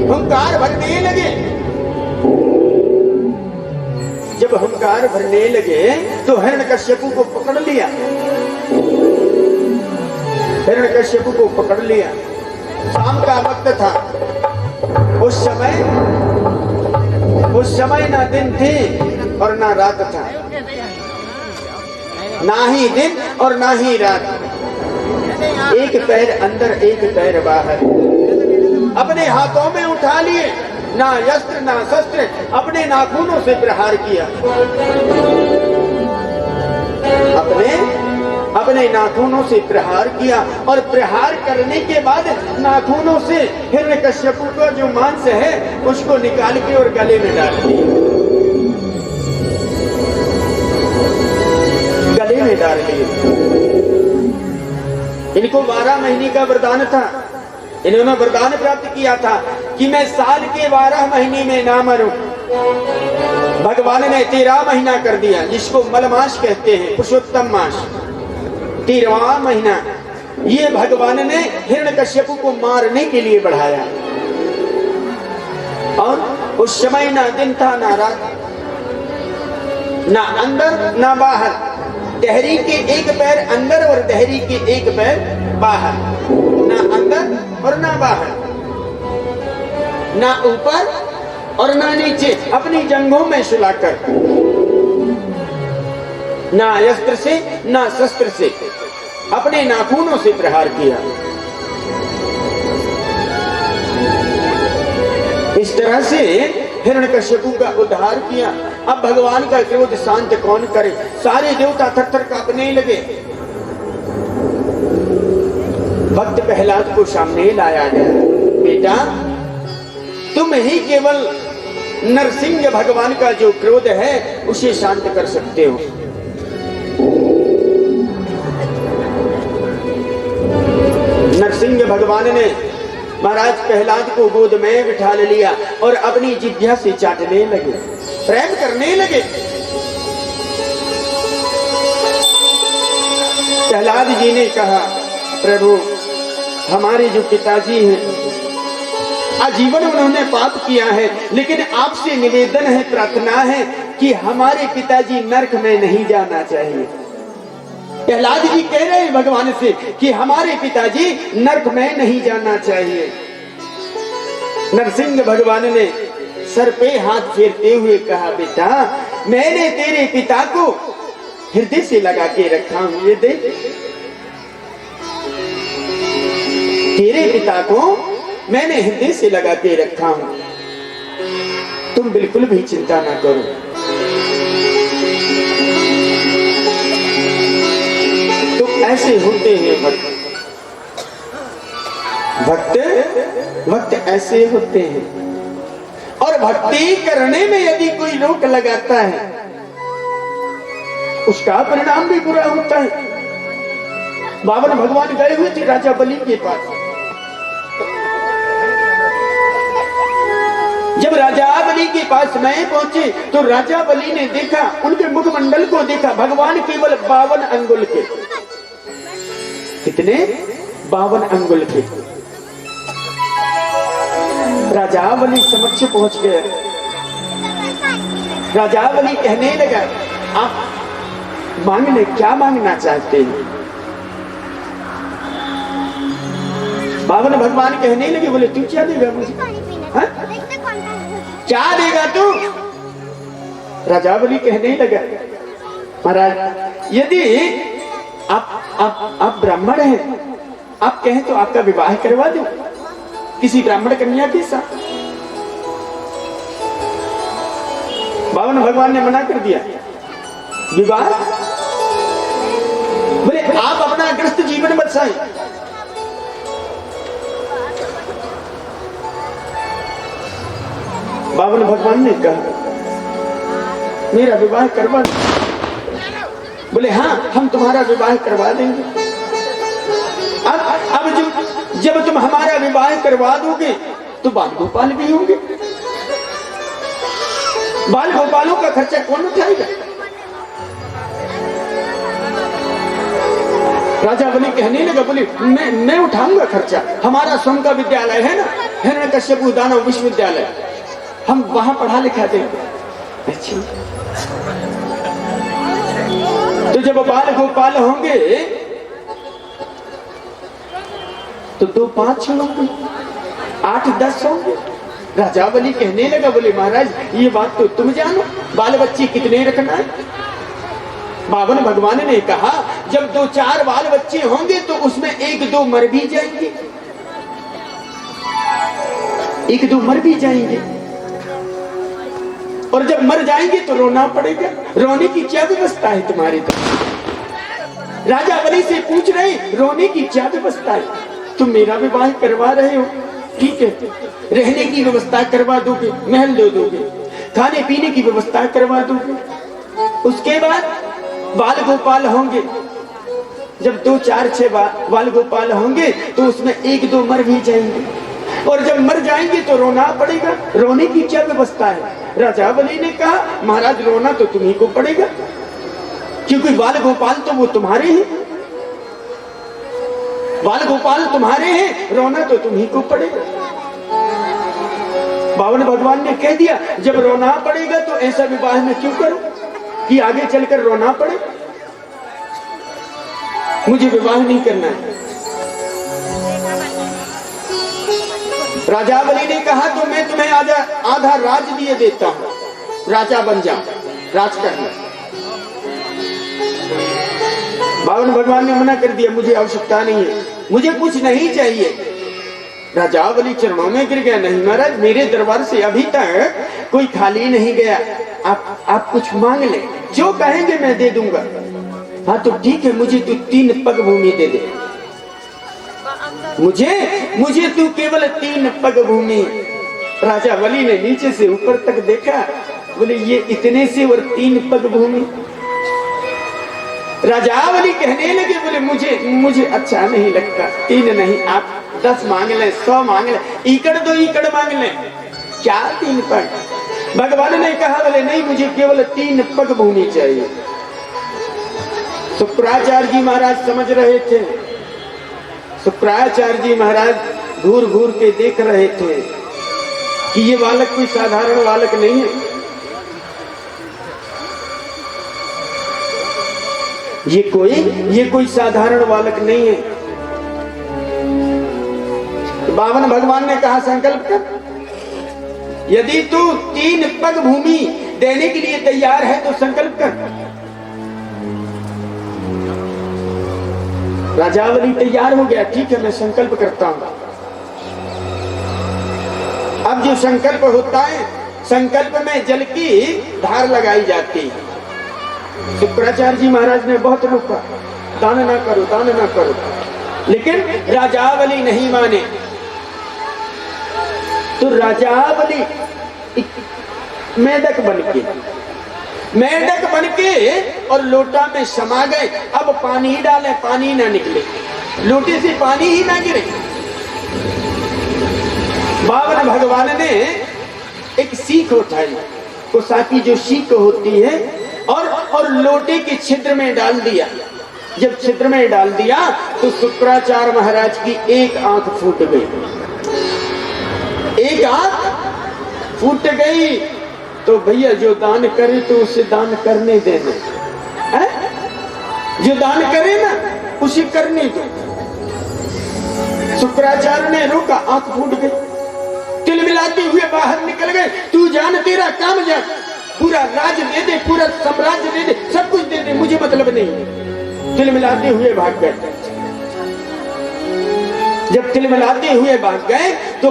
हुंकार भरने लगे। जब हुंकार भरने लगे तो हिरण्यकश्यपु को पकड़ लिया, हिरण्यकश्यपु को पकड़ लिया। शाम का वक्त था। उस समय ना दिन थी और ना रात था, ना ही दिन और ना ही रात। एक पैर अंदर एक पैर बाहर, अपने हाथों में उठा लिए, ना अस्त्र ना शस्त्र, अपने नाखूनों से प्रहार किया। अपने नाखूनों से प्रहार किया, और प्रहार करने के बाद नाखूनों से हिरण्यकश्यपु का जो मांस है उसको निकाल के और गले में डाल दिया, गले में डाल दिया। इनको 12 महीने का वरदान था। इन्होंने वरदान प्राप्त किया था कि मैं साल के 12 महीने में ना मरूं। भगवान ने 13 महीना कर दिया, जिसको मलमास कहते हैं, पुरुषोत्तम मास, 13वां महीना। ये भगवान ने हिरण्यकश्यपु को मारने के लिए बढ़ाया। और उस समय ना दिन था ना रात, ना अंदर ना बाहर, दहरी के एक पैर अंदर और दहरी के एक पैर बाहर, ना अंदर और ना बाहर, ना ऊपर और ना नीचे, अपनी जंघों में सुलाकर, ना अस्त्र से ना शस्त्र से, अपने नाखूनों से प्रहार किया। इस तरह से हिरण्यकश्यपु का उद्धार किया। अब भगवान का क्रोध शांत कौन करे? सारे देवता थर-थर कांपने लगे। भक्त प्रहलाद को सामने लाया गया, बेटा तुम ही केवल नरसिंह भगवान का जो क्रोध है उसे शांत कर सकते हो। नरसिंह भगवान ने महाराज प्रहलाद को गोद में बिठा लिया और अपनी जिह्वा से चाटने लगे, प्रेम करने लगे। प्रहलाद जी ने कहा, प्रभु हमारे जो पिताजी हैं आजीवन उन्होंने पाप किया है, लेकिन आपसे निवेदन है, प्रार्थना है कि हमारे पिताजी नरक में नहीं जाना चाहिए। प्रहलाद जी कह रहे हैं भगवान से कि हमारे पिताजी नरक में नहीं जाना चाहिए। नरसिंह भगवान ने सर पे हाथ फेरते हुए कहा, बेटा मैंने तेरे पिता को हृदय से लगा के रखा हूं, ये देख। तेरे पिता को मैंने हृदय से लगा के रखा हूं, तुम बिल्कुल भी चिंता ना करो। तो ऐसे होते हैं भक्त, भक्त ऐसे होते हैं। और भक्ति करने में यदि कोई रोक लगाता है उसका परिणाम भी बुरा होता है। बावन भगवान गए हुए थे राजा बलि के पास। जब राजा बलि के पास में पहुंचे तो राजा बलि ने देखा, उनके मुखमंडल को देखा, भगवान केवल 52 अंगुल के। कितने? 52 अंगुल के। राजा बलि समक्ष पहुंच गए। राजा बलि कहने लगा, आप मांग ले, क्या मांगना चाहते हैं? 52 भगवान कहने लगे, बोले तू क्या देगा मुझे? हा? क्या देगा तू? राजा बलि कहने लगा, महाराज यदि आप ब्राह्मण हैं, आप कहें तो आपका विवाह करवा दूं किसी ब्राह्मण कन्या के साथ। 52 भगवान ने मना कर दिया विवाह। बोले आप अपना ग्रस्त जीवन बचाएं। बावन भगवान ने कहा मेरा विवाह करवा दो। बोले हाँ हम तुम्हारा विवाह करवा देंगे। अब जब तुम हमारा विवाह करवा दोगे तो बाल गोपाल भी होंगे। बाल गोपालों का खर्चा कौन उठाएगा? राजा बलि कहने लगा, बोले मैं उठाऊंगा खर्चा। हमारा स्वयं का विद्यालय है ना, हिरण्यकश्यप दानव विश्वविद्यालय, हम वहां पढ़ा लिखा देंगे। अच्छा तो जब बाल गोपाल होंगे तो 2-5 होंगे, 8-10 होंगे। राजा बलि कहने लगा, बोले महाराज ये बात तो तुम जानो, बाल बच्चे कितने रखना है? 52 भगवान ने कहा जब 2-4 बाल बच्चे होंगे तो उसमें 1-2 मर भी जाएंगे, 1-2 मर भी जाएंगे। और जब मर जाएंगे तो रोना पड़ेगा। रोने की क्या व्यवस्था है तुम्हारी? तो राजा बलि से पूछ रहे रोने की क्या व्यवस्था है? तुम मेरा विवाह करवा रहे हो, ठीक है, रहने की व्यवस्था करवा दोगे, महल दे दोगे, खाने पीने की व्यवस्था करवा दोगे। उसके बाद बाल गोपाल होंगे, जब 2-4-6 बाल गोपाल होंगे तो उसमें 1-2 मर भी जाएंगे। और जब मर जाएंगे तो रोना पड़ेगा। रोने की क्या व्यवस्था है? राजा बलि ने कहा महाराज रोना तो तुम्ही को पड़ेगा, क्योंकि बाल गोपाल तो वो तुम्हारे हैं, बाल गोपाल तुम्हारे हैं, रोना तो तुम्ही को पड़ेगा। 52 भगवान ने कह दिया जब रोना पड़ेगा तो ऐसा विवाह में क्यों करो कि आगे चलकर रोना पड़े। मुझे विवाह नहीं करना है। राजा बलि ने कहा तो मैं तुम्हें आधा राज दिए देता हूं, राजा बन जाओ, राज करना। 52 भगवान ने मना कर दिया, मुझे आवश्यकता नहीं है, मुझे कुछ नहीं चाहिए। राजा बलि चरणों में गिर गया, नहीं महाराज मेरे दरबार से अभी तक कोई खाली नहीं गया, आप कुछ मांग ले, जो कहेंगे मैं दे दूंगा। हाँ तो ठीक है, मुझे तू 3 पग भूमि दे दे, मुझे तू केवल 3 पग भूमि। राजा बलि ने नीचे से ऊपर तक देखा, बोले ये इतने से और 3 पग भूमि। राजा बलि कहने लगे, बोले मुझे अच्छा नहीं लगता, 3 नहीं, आप 10 मांग ले, 100 मांग ले, एकड़ 2 एकड़ मांग ले, क्या 3 पग? भगवान ने कहा बोले नहीं, मुझे केवल 3 पग भूमि चाहिए। शुक्राचार्य जी महाराज समझ रहे थे, शुक्राचार्य जी महाराज घूर घूर के देख रहे थे कि ये बालक कोई साधारण बालक नहीं है। ये कोई साधारण बालक नहीं है। तो बावन भगवान ने कहा संकल्प कर, यदि तू 3 पग भूमि देने के लिए तैयार है तो संकल्प कर। राजावली तैयार हो गया, ठीक है मैं संकल्प करता हूं। अब जो संकल्प होता है, संकल्प में जल की धार लगाई जाती है। शुक्राचार्य जी महाराज ने बहुत रोका, दान ना करो, दान ना करो, लेकिन राजावली नहीं माने। तो राजावली मेढक बनके और लोटा में समा गए। अब पानी ही डाले, पानी ना निकले, लोटे से पानी ही ना गिरे। बावन भगवान ने एक सीख उठाई, कोसा की जो सीख होती है, और लोटे के छिद्र में डाल दिया। जब छिद्र में डाल दिया तो शुक्राचार्य महाराज की एक आंख फूट गई। एक आंख फूट गई तो भैया जो दान करे तो उसे दान करने देना है? जो दान करे ना उसे करने दो। शुक्राचार्य ने रोका, आंख फूट गई, तिल मिलाते हुए बाहर निकल गए। तू जान, तेरा काम जा, पूरा राज दे दे, पूरा साम्राज्य दे दे, सब कुछ दे दे, मुझे मतलब नहीं। तिल मिलाते हुए भाग गए। जब तिल मिलाते हुए भाग गए तो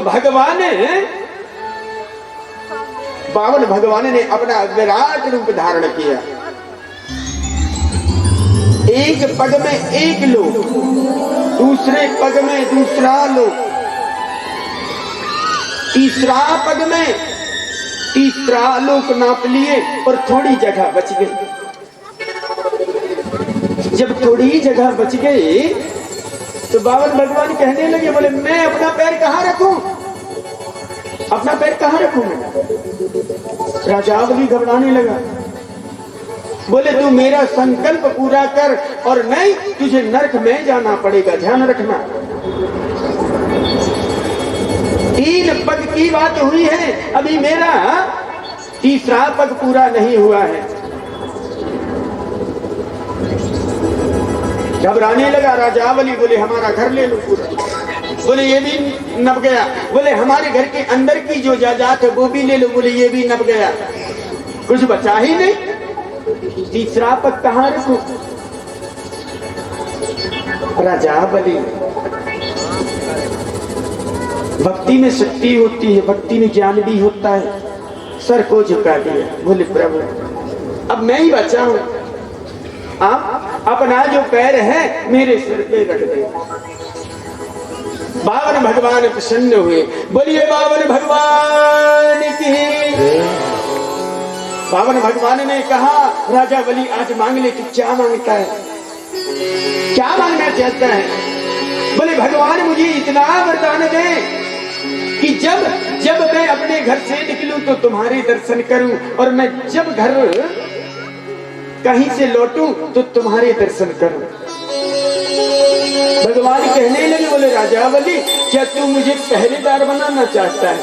बावन भगवान ने अपना विराट रूप धारण किया। एक पग में एक लोक, दूसरे पग में दूसरा लोक, तीसरा पग में तीसरा लोक नाप लिए और थोड़ी जगह बच गई। जब थोड़ी जगह बच गई तो बावन भगवान कहने लगे, बोले मैं अपना पैर कहां रखूं, अपना पैर कहां रखूं मैं? राजावली घबराने लगा, बोले तू मेरा संकल्प पूरा कर और नहीं तुझे नरक में जाना पड़ेगा, ध्यान रखना। 3 पग की बात हुई है, अभी मेरा तीसरा पग पूरा नहीं हुआ है। घबराने लगा राजावली, बोले हमारा घर ले लो पूरा, बोले ये भी नप गया, बोले हमारे घर के अंदर की जो जायदाद है वो भी ले लो, बोले ये भी नप गया, कुछ बचा ही नहीं, तीसरा पग कहां रखो? राजावली, भक्ति में शक्ति होती है, भक्ति में ज्ञान भी होता है, सर को झुका दिया, बोले प्रभु अब मैं ही बचा हूं, आप अपना जो पैर है मेरे सिर पे रख दे। बावन भगवान प्रसन्न हुए, बोलिए बावन भगवान की। बावन भगवान ने कहा राजावली आज मांग ले, तू क्या मांगता है, क्या मांगना चाहता है? बोले भगवान मुझे इतना वरदान दे कि जब मैं अपने घर से निकलूं तो तुम्हारे दर्शन करूं, और मैं जब घर कहीं से लौटूं तो तुम्हारे दर्शन करूं। भगवान कहने लगे, बोले राजावली क्या तू मुझे पहरेदार बनाना चाहता है?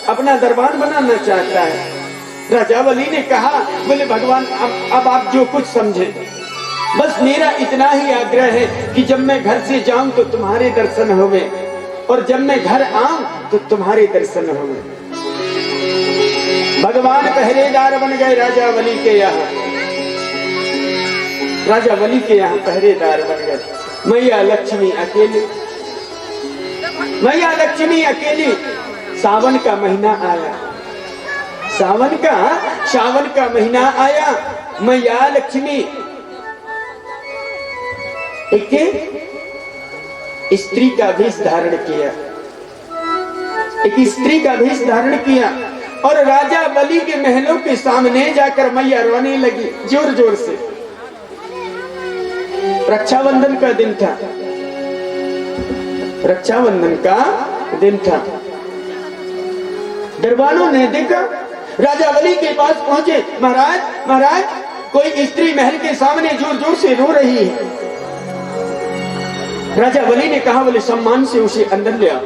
अपना दरबार बनाना चाहता है? राजावली ने कहा, बोले भगवान अब आप जो कुछ समझे, बस मेरा इतना ही आग्रह है कि जब मैं घर से जाऊं तो तुम्हारे दर्शन होंगे, और जब मैं घर आऊं तो तुम्हारे दर्शन होंगे। भगवान पहरेदार बन गए राजावली के यहाँ, राजावली के यहाँ पहरेदार बन गए। मैया लक्ष्मी अकेली, मैया लक्ष्मी अकेली। सावन का महीना आया, सावन का महीना आया, मैया लक्ष्मी एक स्त्री का भेष धारण किया, एक स्त्री का भेष धारण किया, और राजा बलि के महलों के सामने जाकर मैया रोने लगी जोर जोर से। रक्षाबंधन का दिन था, रक्षाबंधन का दिन था। दरबारों ने देखा, राजा बलि के पास पहुंचे, महाराज महाराज कोई स्त्री महल के सामने जोर जोर से रो रही है। राजा बलि ने कहा, बोले सम्मान से उसे अंदर ले आओ।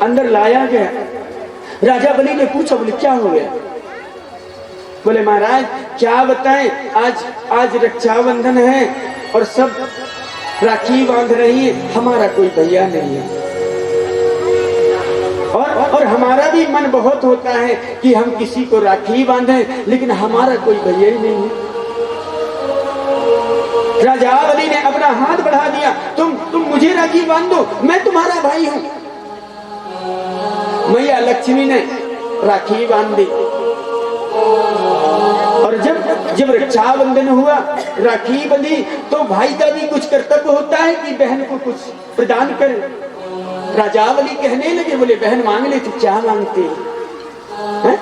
अंदर लाया गया। राजा बलि ने पूछा, बोले क्या हो गया? बोले महाराज क्या बताएं, आज रक्षाबंधन है और सब राखी बांध रही है, हमारा कोई भैया नहीं है। और हमारा भी मन बहुत होता है कि हम किसी को राखी बांधें, लेकिन हमारा कोई भैया ही नहीं है। राजावली ने अपना हाथ बढ़ा दिया, तुम मुझे राखी बांध दो, मैं तुम्हारा भाई हूं। मैया लक्ष्मी ने राखी बांध दी और जब रक्षाबंधन हुआ, राखी बंधी, तो भाई का भी कुछ कर्तव्य होता है कि बहन को कुछ प्रदान करे। राजावली कहने लगे, बोले बहन मांग ले, तू क्या मांगते हैं?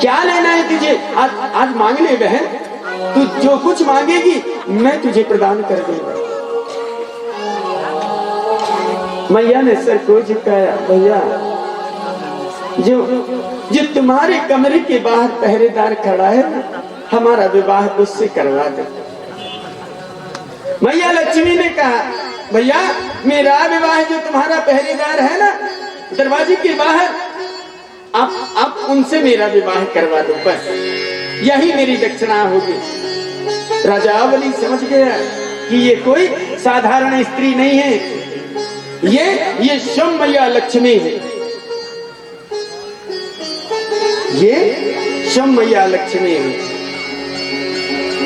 क्या लेना है तुझे? आज मांग ले बहन, तू जो कुछ मांगेगी मैं तुझे प्रदान कर दूंगा। मैया ने सर को झुकाया, भैया जो तुम्हारे कमरे के बाहर पहरेदार खड़ा है ना, हमारा विवाह उससे करवा दे। मैया लक्ष्मी ने कहा, भैया मेरा विवाह जो तुम्हारा पहरेदार है ना दरवाजे के बाहर, आप उनसे मेरा विवाह करवा दो, बस यही मेरी दक्षिणा होगी। राजावली समझ गया कि ये कोई साधारण स्त्री नहीं है, ये स्वयं मैया लक्ष्मी है, ये स्वयं मैया लक्ष्मी है।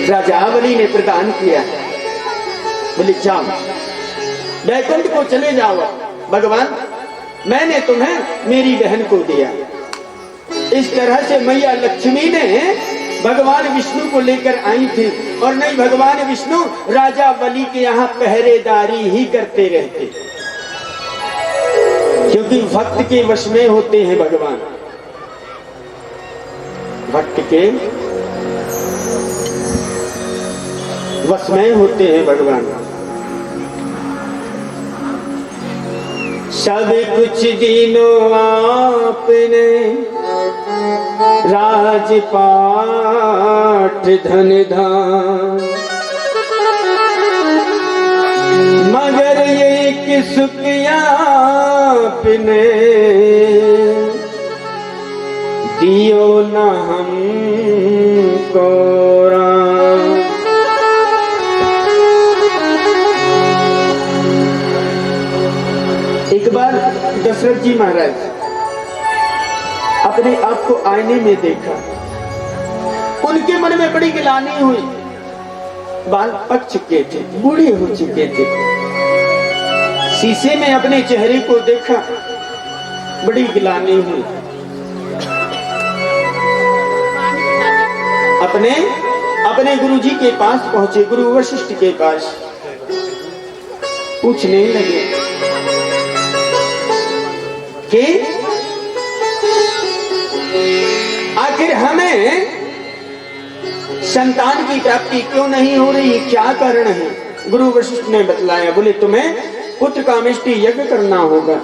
राजावली ने प्रदान किया, बोले जाओ वैकुंठ को चले जाओ, भगवान मैंने तुम्हें मेरी बहन को दिया। इस तरह से मैया लक्ष्मी ने भगवान विष्णु को लेकर आई थी, और नहीं भगवान विष्णु राजा बलि के यहाँ पहरेदारी ही करते रहते, क्योंकि भक्त के वश में होते हैं भगवान, भक्त के वश में होते हैं भगवान। सब कुछ दिनों आपने राजपाट धन धाम, मगर एक सुख आपने दियो न हमको राम। एक बार दशरथ जी महाराज अपने आप को आईने में देखा, उनके मन में बड़ी गिलानी हुई, बाल पक चुके थे, बूढ़े हो चुके थे। शीशे में अपने चेहरे को देखा, बड़ी गिलानी हुई। अपने गुरुजी के पास पहुंचे, गुरु वशिष्ठ के पास, पूछने लगे कि आखिर हमें संतान की प्राप्ति क्यों नहीं हो रही, क्या कारण है? गुरु वशिष्ठ ने बतलाया, बोले तुम्हें पुत्र कामेष्टि यज्ञ करना होगा।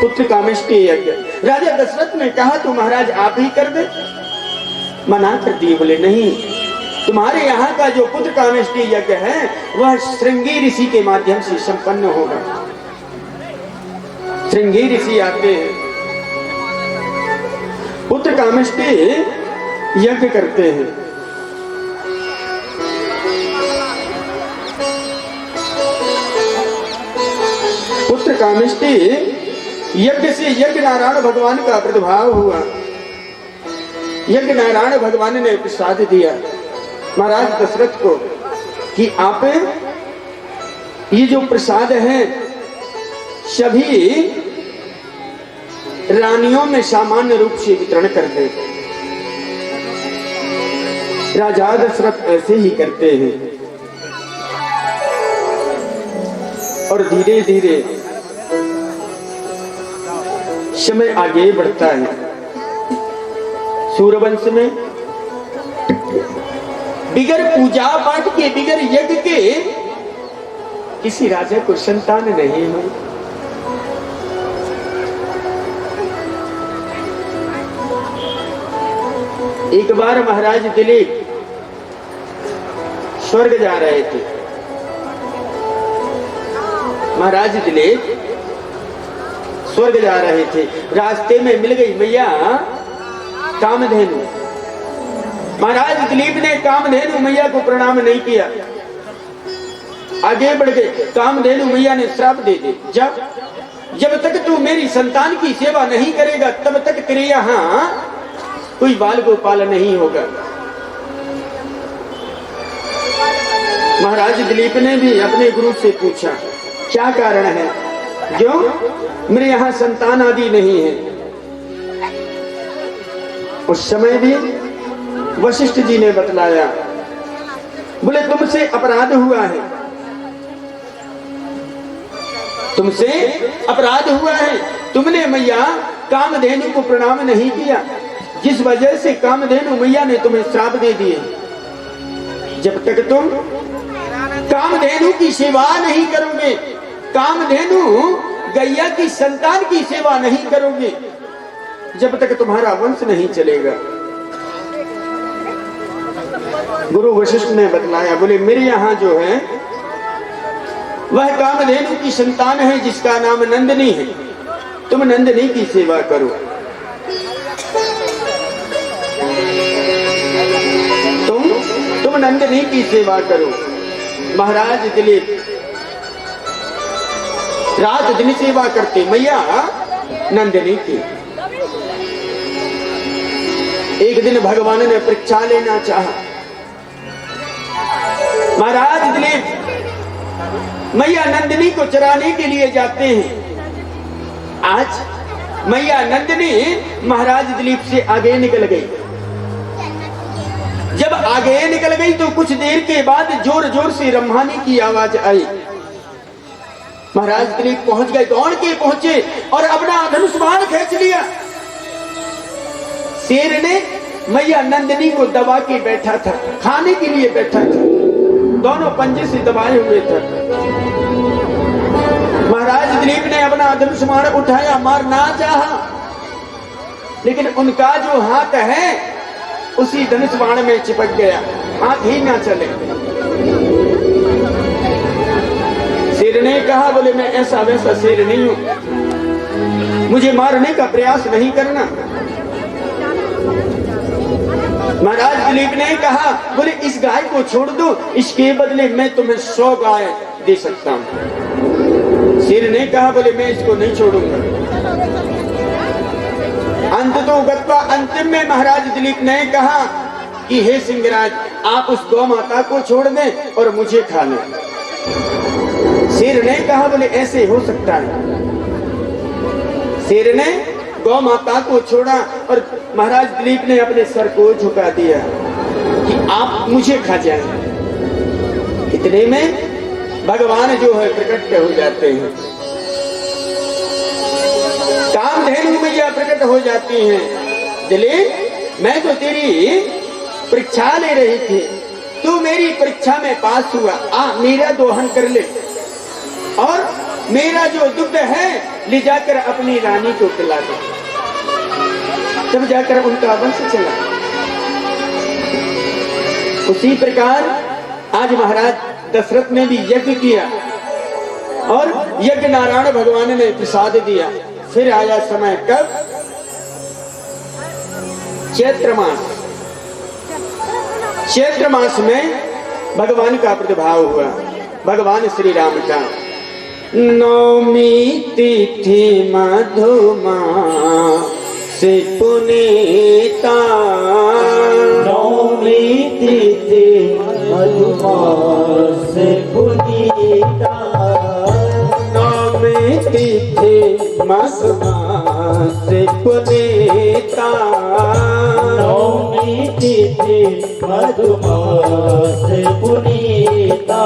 पुत्र कामेष्टि यज्ञ। राजा दशरथ ने कहा तो महाराज आप ही कर दे, मना कर दिए, बोले नहीं, तुम्हारे यहाँ का जो पुत्र कामेष्टि यज्ञ है वह श्रृंगी ऋषि के माध्यम से संपन्न होगा। श्रृंगी ऋषि आते हैं, पुत्र कामेष्टि यज्ञ करते हैं। पुत्र कामेष्टि यज्ञ से यज्ञ नारायण भगवान का प्रादुर्भाव हुआ। यज्ञ नारायण भगवान ने प्रसाद दिया महाराज दशरथ को कि आप ये जो प्रसाद है सभी रानियों में सामान्य रूप से वितरण कर दे। राजा दशरथ ऐसे ही करते हैं और धीरे धीरे समय आगे बढ़ता है। सूर्यवंश में बिगर पूजा पाठ के, बिगर यज्ञ के किसी राजा को संतान नहीं हुई। एक बार महाराज दिलीप स्वर्ग जा रहे थे। महाराज दिलीप स्वर्ग जा रहे थे, रास्ते में मिल गई मैया कामधेनु। महाराज दिलीप ने कामधेनु मैया को प्रणाम नहीं किया, आगे बढ़ गए। कामधेनु मैया ने श्राप दे दी, जब तक तू मेरी संतान की सेवा नहीं करेगा तब तक तेरे यहाँ कोई बाल गोपाल नहीं होगा। महाराज दिलीप ने भी अपने गुरु से पूछा क्या कारण है, क्यों मेरे यहाँ संतान आदि नहीं है। उस समय भी वशिष्ठ जी ने बतलाया, बोले तुमसे अपराध हुआ है, तुमसे अपराध हुआ है, तुमने मैया कामधेनु को प्रणाम नहीं किया, जिस वजह से कामधेनु मैया ने तुम्हें श्राप दे दिए। जब तक तुम कामधेनु की सेवा नहीं करोगे, कामधेनु गैया की संतान की सेवा नहीं करोगे, जब तक तुम्हारा वंश नहीं चलेगा। गुरु वशिष्ठ ने बतलाया, बोले मेरे यहाँ जो है वह कामधेनु की संतान है जिसका नाम नंदिनी है, तुम नंदिनी की सेवा करो। तुम नंदिनी की सेवा करो। महाराज दिलीप रात दिन सेवा करते मैया नंदिनी की। एक दिन भगवान ने परीक्षा लेना चाहा। महाराज दिलीप मैया नंदिनी को चराने के लिए जाते हैं। आज मैया नंदिनी महाराज दिलीप से आगे निकल गई। जब आगे निकल गई तो कुछ देर के बाद जोर जोर से रम्हानी की आवाज आई। महाराज दिलीप पहुंच गए, दौड़ के पहुंचे और अपना धनुष बाण खींच लिया। शेर ने मैया नंदिनी को दबा के बैठा था, खाने के लिए बैठा था, दोनों पंजे से दबाए हुए थे। महाराज दिलीप ने अपना धनुष बाण उठाया, मारना चाहा, लेकिन उनका जो हाथ है उसी धनुष बाण में चिपक गया, हाथ ही ना चले। शेर ने कहा, बोले मैं ऐसा वैसा शेर नहीं हूं, मुझे मारने का प्रयास नहीं करना। महाराज दिलीप ने कहा, बोले इस गाय को छोड़ दो, इसके बदले मैं तुम्हें 100 गाय दे सकता हूं। शेर ने कहा, बोले मैं इसको नहीं छोड़ूंगा। अंत तो गत्वा अंतिम में महाराज दिलीप ने कहा कि हे सिंहराज, आप उस गौ माता को छोड़ दें और मुझे खा लें। शेर ने कहा, बोले ऐसे हो सकता है। शेर ने गौ माता को छोड़ा और महाराज दिलीप ने अपने सर को झुका दिया कि आप मुझे खा जाएं। इतने में भगवान जो है प्रकट हो जाते हैं, कामधेनु मैया प्रकट हो जाती हैं। दिलीप मैं तो तेरी परीक्षा ले रही थी, तू मेरी परीक्षा में पास हुआ, मेरा दोहन कर ले और मेरा जो दुग्ध है ले जाकर अपनी रानी को पिला दे, तब जाकर उनका वंश चला। उसी प्रकार आज महाराज दशरथ ने भी यज्ञ किया और यज्ञ नारायण भगवान ने प्रसाद दिया। फिर आया समय कब? चैत्र मास। चैत्र मास में भगवान का प्रादुर्भाव हुआ, भगवान श्री राम का। नौमी तिथि मधुमास पुनीता, नौमी तिथि मधुमास पुनीता, नौमी तिथि मधुमास पुनीता, नौमी तिथि मधुमास पुनीता,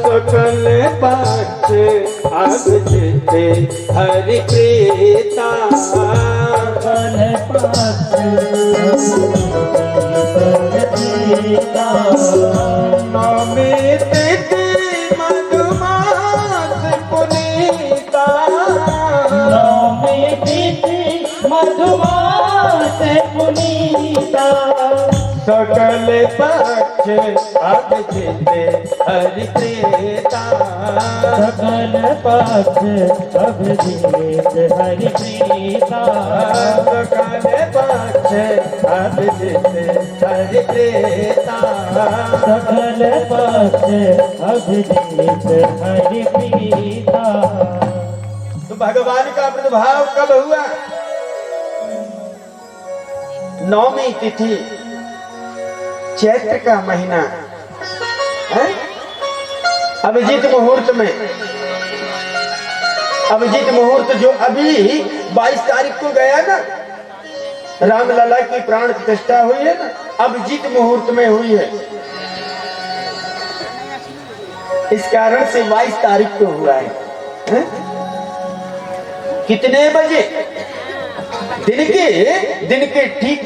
सकल पक्ष अभिजिते हरि प्रीता, सकल पक्ष अभिजिते नौमी तिथि मधुमास पुनीता, नौमी तिथि मधुमास पुनीता, सकल पक्ष अब जीते हरि प्रीता सकल पक्ष अब जीत हरि प्रीता सकल पक्ष अब जीते हरि प्रीता सकल पक्ष अब जीत हरि प्रीता। तो भगवान का प्रभाव कब हुआ? नौमी तिथि चैत्र का महीना है? अभिजीत मुहूर्त में, अभिजीत मुहूर्त जो अभी 22 तारीख को गया ना, रामलला की प्राण प्रतिष्ठा हुई है ना, अभिजीत मुहूर्त में हुई है। इस कारण से 22 तारीख को हुआ है? कितने बजे? दिन के ठीक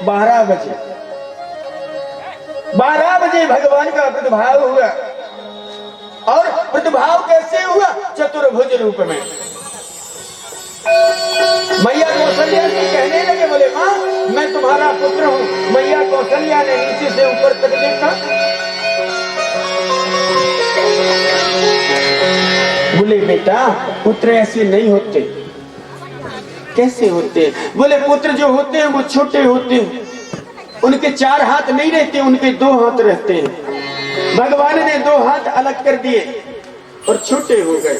12 बजे, 12 बजे भगवान का प्रादुर्भाव हुआ। और प्रादुर्भाव कैसे हुआ? चतुर्भुज रूप में। मैया कौशल्या से कहने लगे, बोले मां मैं तुम्हारा पुत्र हूं। मैया कौशल्या ने नीचे से ऊपर तक देखा, बोले बेटा पुत्र ऐसे नहीं होते। कैसे होते? बोले पुत्र जो होते हैं वो छोटे होते हैं, उनके 4 हाथ नहीं रहते, उनके 2 हाथ रहते हैं। भगवान ने 2 हाथ अलग कर दिए और छोटे हो गए।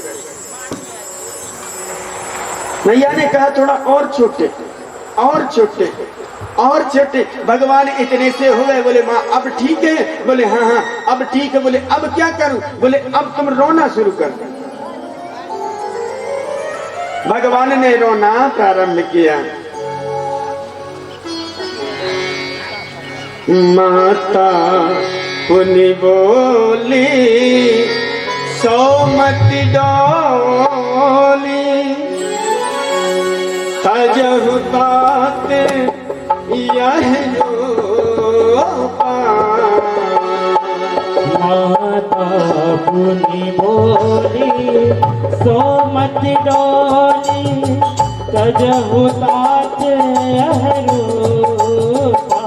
मैया ने कहा थोड़ा और छोटे, और छोटे, और छोटे। भगवान इतने से हो गए। बोले माँ अब ठीक है? बोले हाँ हाँ अब ठीक है। बोले अब क्या करूं? बोले अब तुम रोना शुरू कर दो। भगवान ने रोना प्रारंभ किया। माता पुनि बोली सौमति डोली तजहु तात यह माता पुनि बोली सोमति डोली तजहु तात यह रूपा।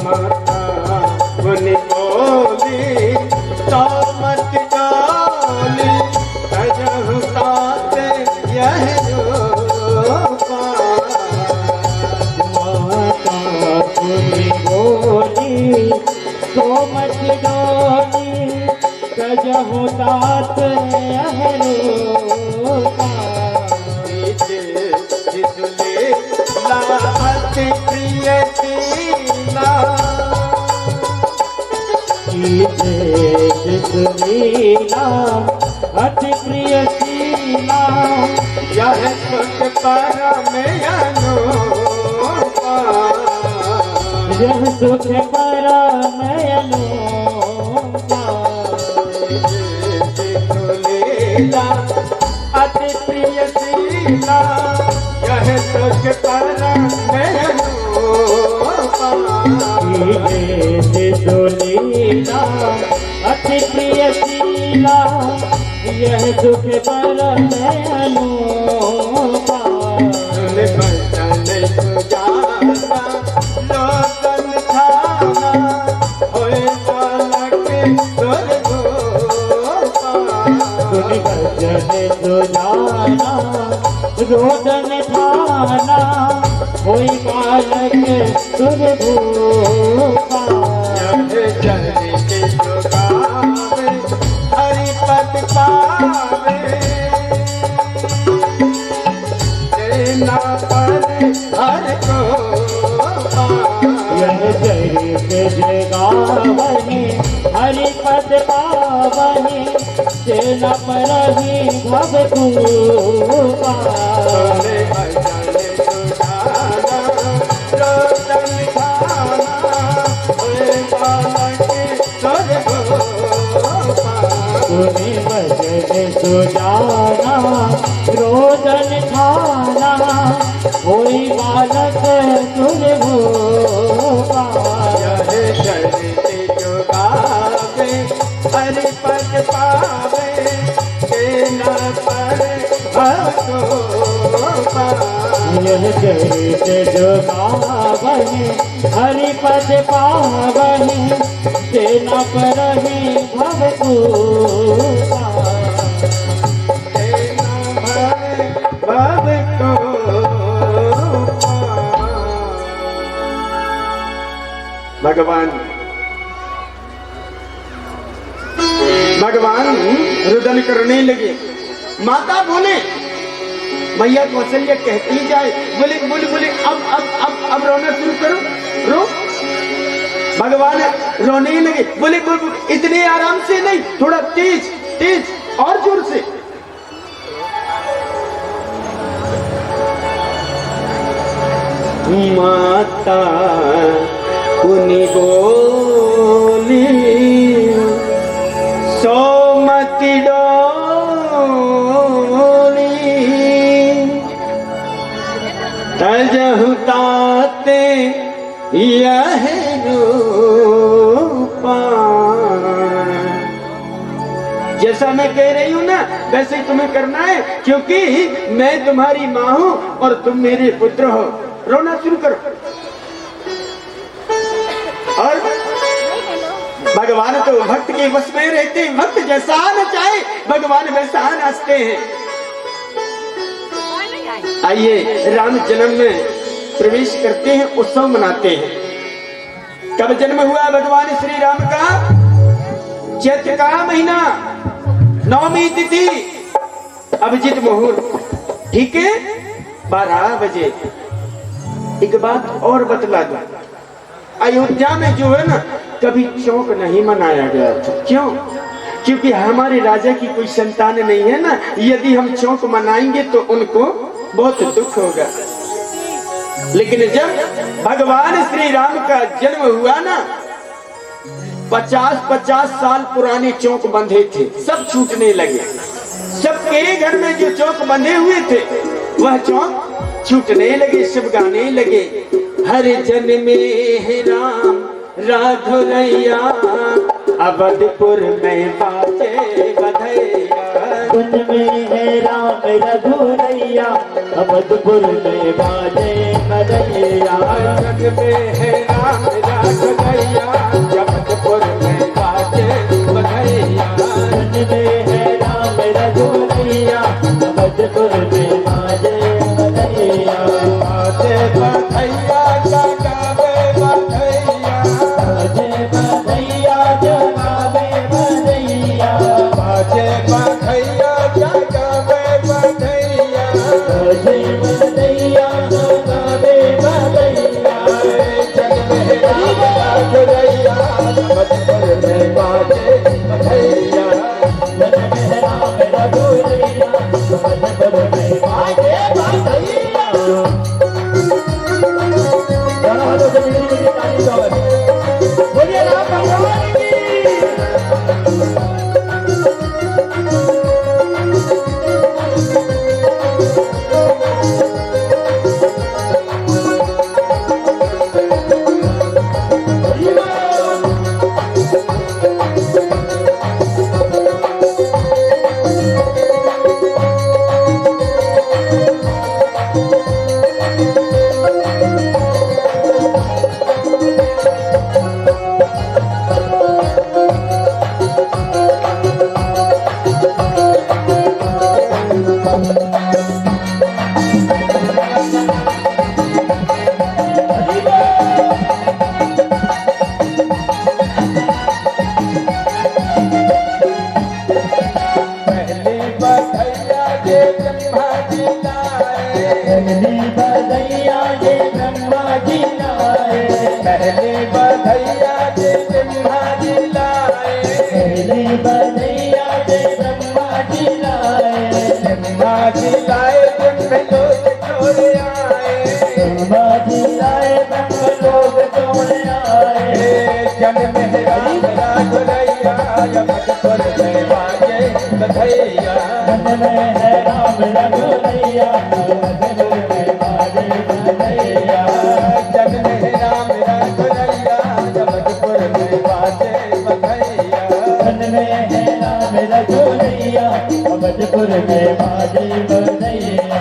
माता पुनि बोली सौमति डोली तजहु तात यह रूपा। माता पुनि बोली सोमति डोली तजहु तात यह रूपा। अति प्रिय शीला लीला अति प्रिय शीला यह सुख परम अनूपा। यह सुख परम अनूपा। लीला अति प्रिय शीला यह सुख परम अनूपा। लीला अति प्रिय शीला यह सुख परम अनूपा। भजन सुजाता लोकन खाना होए बालक दुर्गोपा। भजन सुजाना रोदन ठाना होई बालक दुर्गोपा। हरि पद पावे ना पद हर को। यह चरित जगावहि हरि पद पावहि सेना परहि भव कूपा। तुम्हें भजन सुजाना रोदन ठाना होई बालक दुर्गोपा। हरि पद पावे यह चरित गावहि हरि पद पावहि सेना पर ही भवतूता भव को भगवान रुदन करने लगे। माता बोले, मैया कौशल्या कहती जाए, बोले बोले बोले अब रोना शुरू करो, रो। भगवान रोने लगे, बोले बोले इतने आराम से नहीं, थोड़ा तेज तेज और जोर से। माता उन्हीं बोली सोमति डोली तजहु ताते यह रूपा। जैसा मैं कह रही हूं ना वैसे ही तुम्हें करना है, क्योंकि मैं तुम्हारी मां हूं और तुम मेरे पुत्र हो। रोना शुरू करो। और भगवान तो भक्त के वश में रहते हैं, भक्त जैसा नचाए भगवान वैसा नाचते हैं। आइए राम जन्म में प्रवेश करते हैं, उत्सव मनाते हैं। कब जन्म हुआ भगवान श्री राम का? चैत्र का महीना, नवमी तिथि, अभिजीत मुहूर्त, ठीक है 12 बजे। एक बात और बतला दूं, अयोध्या में जो है ना कभी चौक नहीं मनाया गया था। क्यों? क्योंकि हमारे राजा की कोई संतान नहीं है ना, यदि हम चौक मनाएंगे तो उनको बहुत दुख होगा। लेकिन जब भगवान श्री राम का जन्म हुआ ना, 50-50 साल पुराने चौक बंधे थे, सब छूटने लगे। सबके घर में जो चौक बंधे हुए थे वह चौक छूटने लगे, सब गाने लगे, हर जन में है राम राघवैया, अवधपुर में बाजे बधैया। कुंज में है राम रघुरैया, अवधपुर में बाजे बधैया। जग में है राम राघवैया, अवधपुर में बाजे बधैया। कुंज में है राम रघुरैया, अवधपुर में बाजे बधैया। बाजे बधैया जगावे बधैया, बाजे बधैया जगावे बधैया। बाजे बधैया जगावे बधैया। बाजे बधैया जगावे बधैया। जग में राम राघवैया, अवधपुर में बाजे बधैया। जग में राम रघुरैया, अवधपुर में बाजे बधैया। दोनों हाथों से मिली मिली ताली बजाओ। बोलिए राम भगवान की। अवधपुर में बाजे बधैया।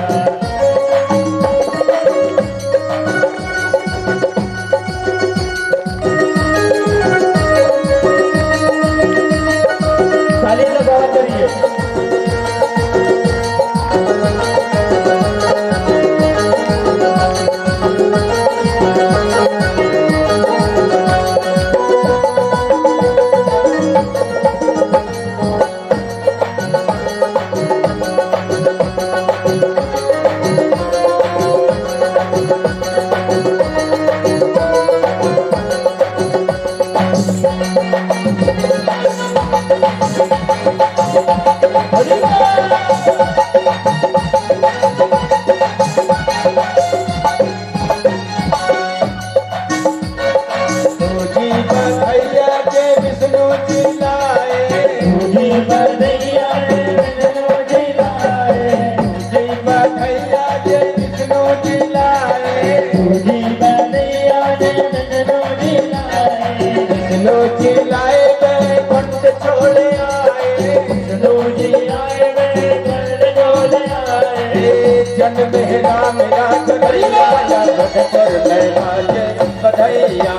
विष्णु जी लाए गए कुंड छोड़े आए, विष्णु जी आए वे कुंड छोड़े आए। जन्म है राम राज भैया, जगत पर मैं बाजे बधैया।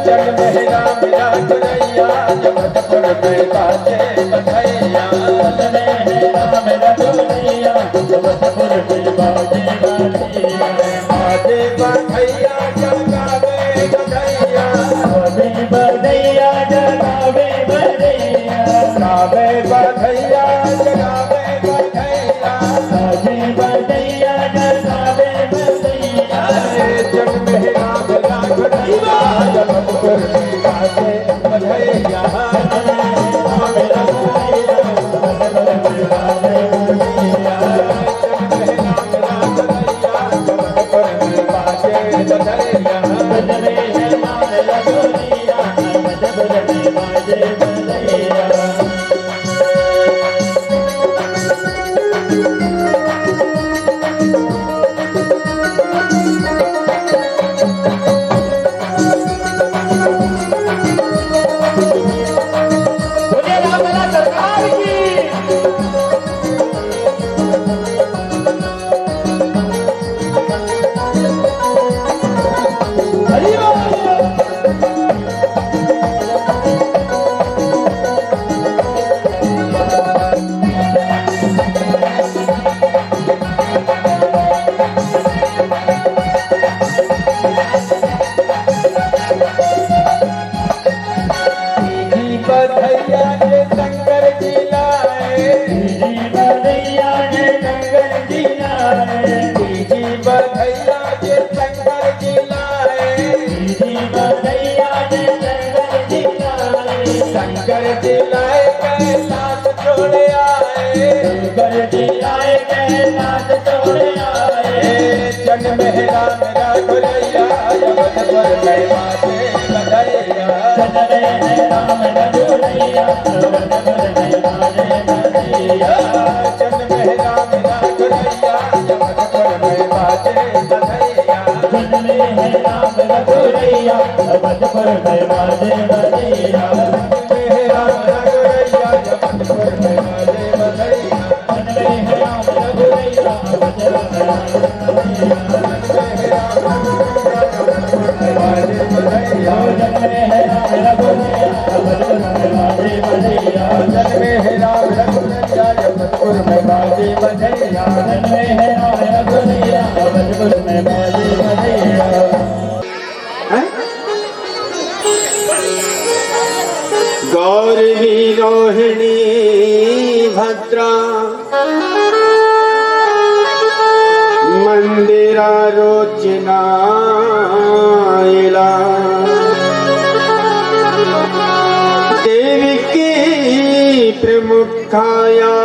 जन्म है राम राज भैया, जगत पर मैं बाजे बधैया। बाजे बधैया जगावे बधैया, बधैया जगावे बधैया, गावे बधैया जगावे बधैया। बाजे बधैया जगावे बधैया। जन्म है राम राज भैया, जगत पर मैं बाजे बधैया। बधैया जे शंकर जी लाए, बधैया जय शंकर जी लाए। जी बधैया जे शंकर जी लाए। बधैया जय शंकर जी लाए। शंकर जी लाए कैलाश छोड़े आए, शंकर जी आए कैलाश छोड़े आए। जन्म है राम राज भैया, जगत पर मैं बाजे बधैया। जन्मे है राम रघुरैया, जगत पर मैं बाजे बधैया। जन्म है राम राज भैया, जगत पर मैं बाजे बधैया। जन्मे है राम रघुरैया, जगत पर मैं बाजे बधैया। जन्म है राम राज भैया, जगत पर मैं बाजे बधैया। जन्मे है राम रघुरैया, जगत पर मैं बाजे बधैया। जन्मे है राम रघुरैया, जगत पर मैं बाजे बधैया। जन्मे है राम रघुरैया, जगतपुर में बाजे बधैया। जन्मे है राम रघुरैया, जगत पर मैं बाजे बधैया। गौरी रोहिणी भद्रा मंदिरा रोचना देवी की प्रमुखाया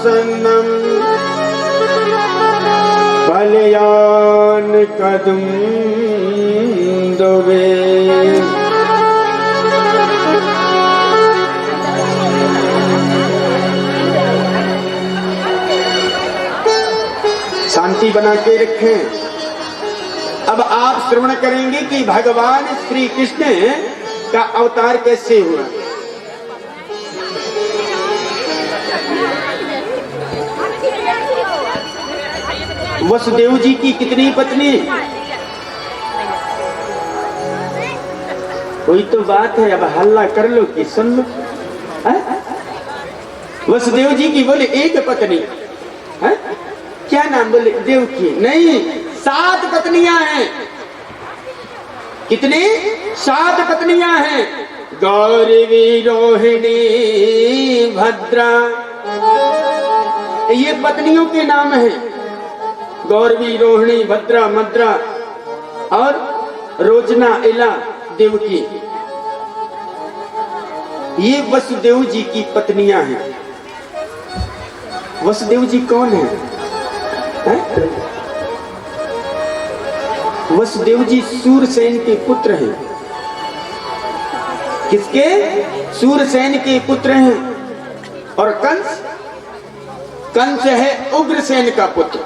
सन्नम बलयान कदम दुबे। शांति बना के रखें। अब आप श्रवण करेंगे कि भगवान श्री कृष्ण का अवतार कैसे हुआ। वसुदेव जी की कितनी पत्नी? कोई तो बात है, अब हल्ला कर लो कि सुन लो। वसुदेव जी की बोले एक पत्नी है? क्या नाम बोले? देव की नहीं, 7 पत्नियां हैं। कितनी? 7 पत्नियां हैं। गौरी रोहिणी भद्रा, ये पत्नियों के नाम हैं। गौरवी, रोहिणी, भद्रा, मद्रा और रोजना, इला, देवकी। ये वसुदेव जी की पत्नियां हैं। वसुदेव जी कौन है? वसुदेव जी सूरसेन के पुत्र हैं। किसके? सूरसेन के पुत्र हैं। और कंस है उग्रसेन का पुत्र।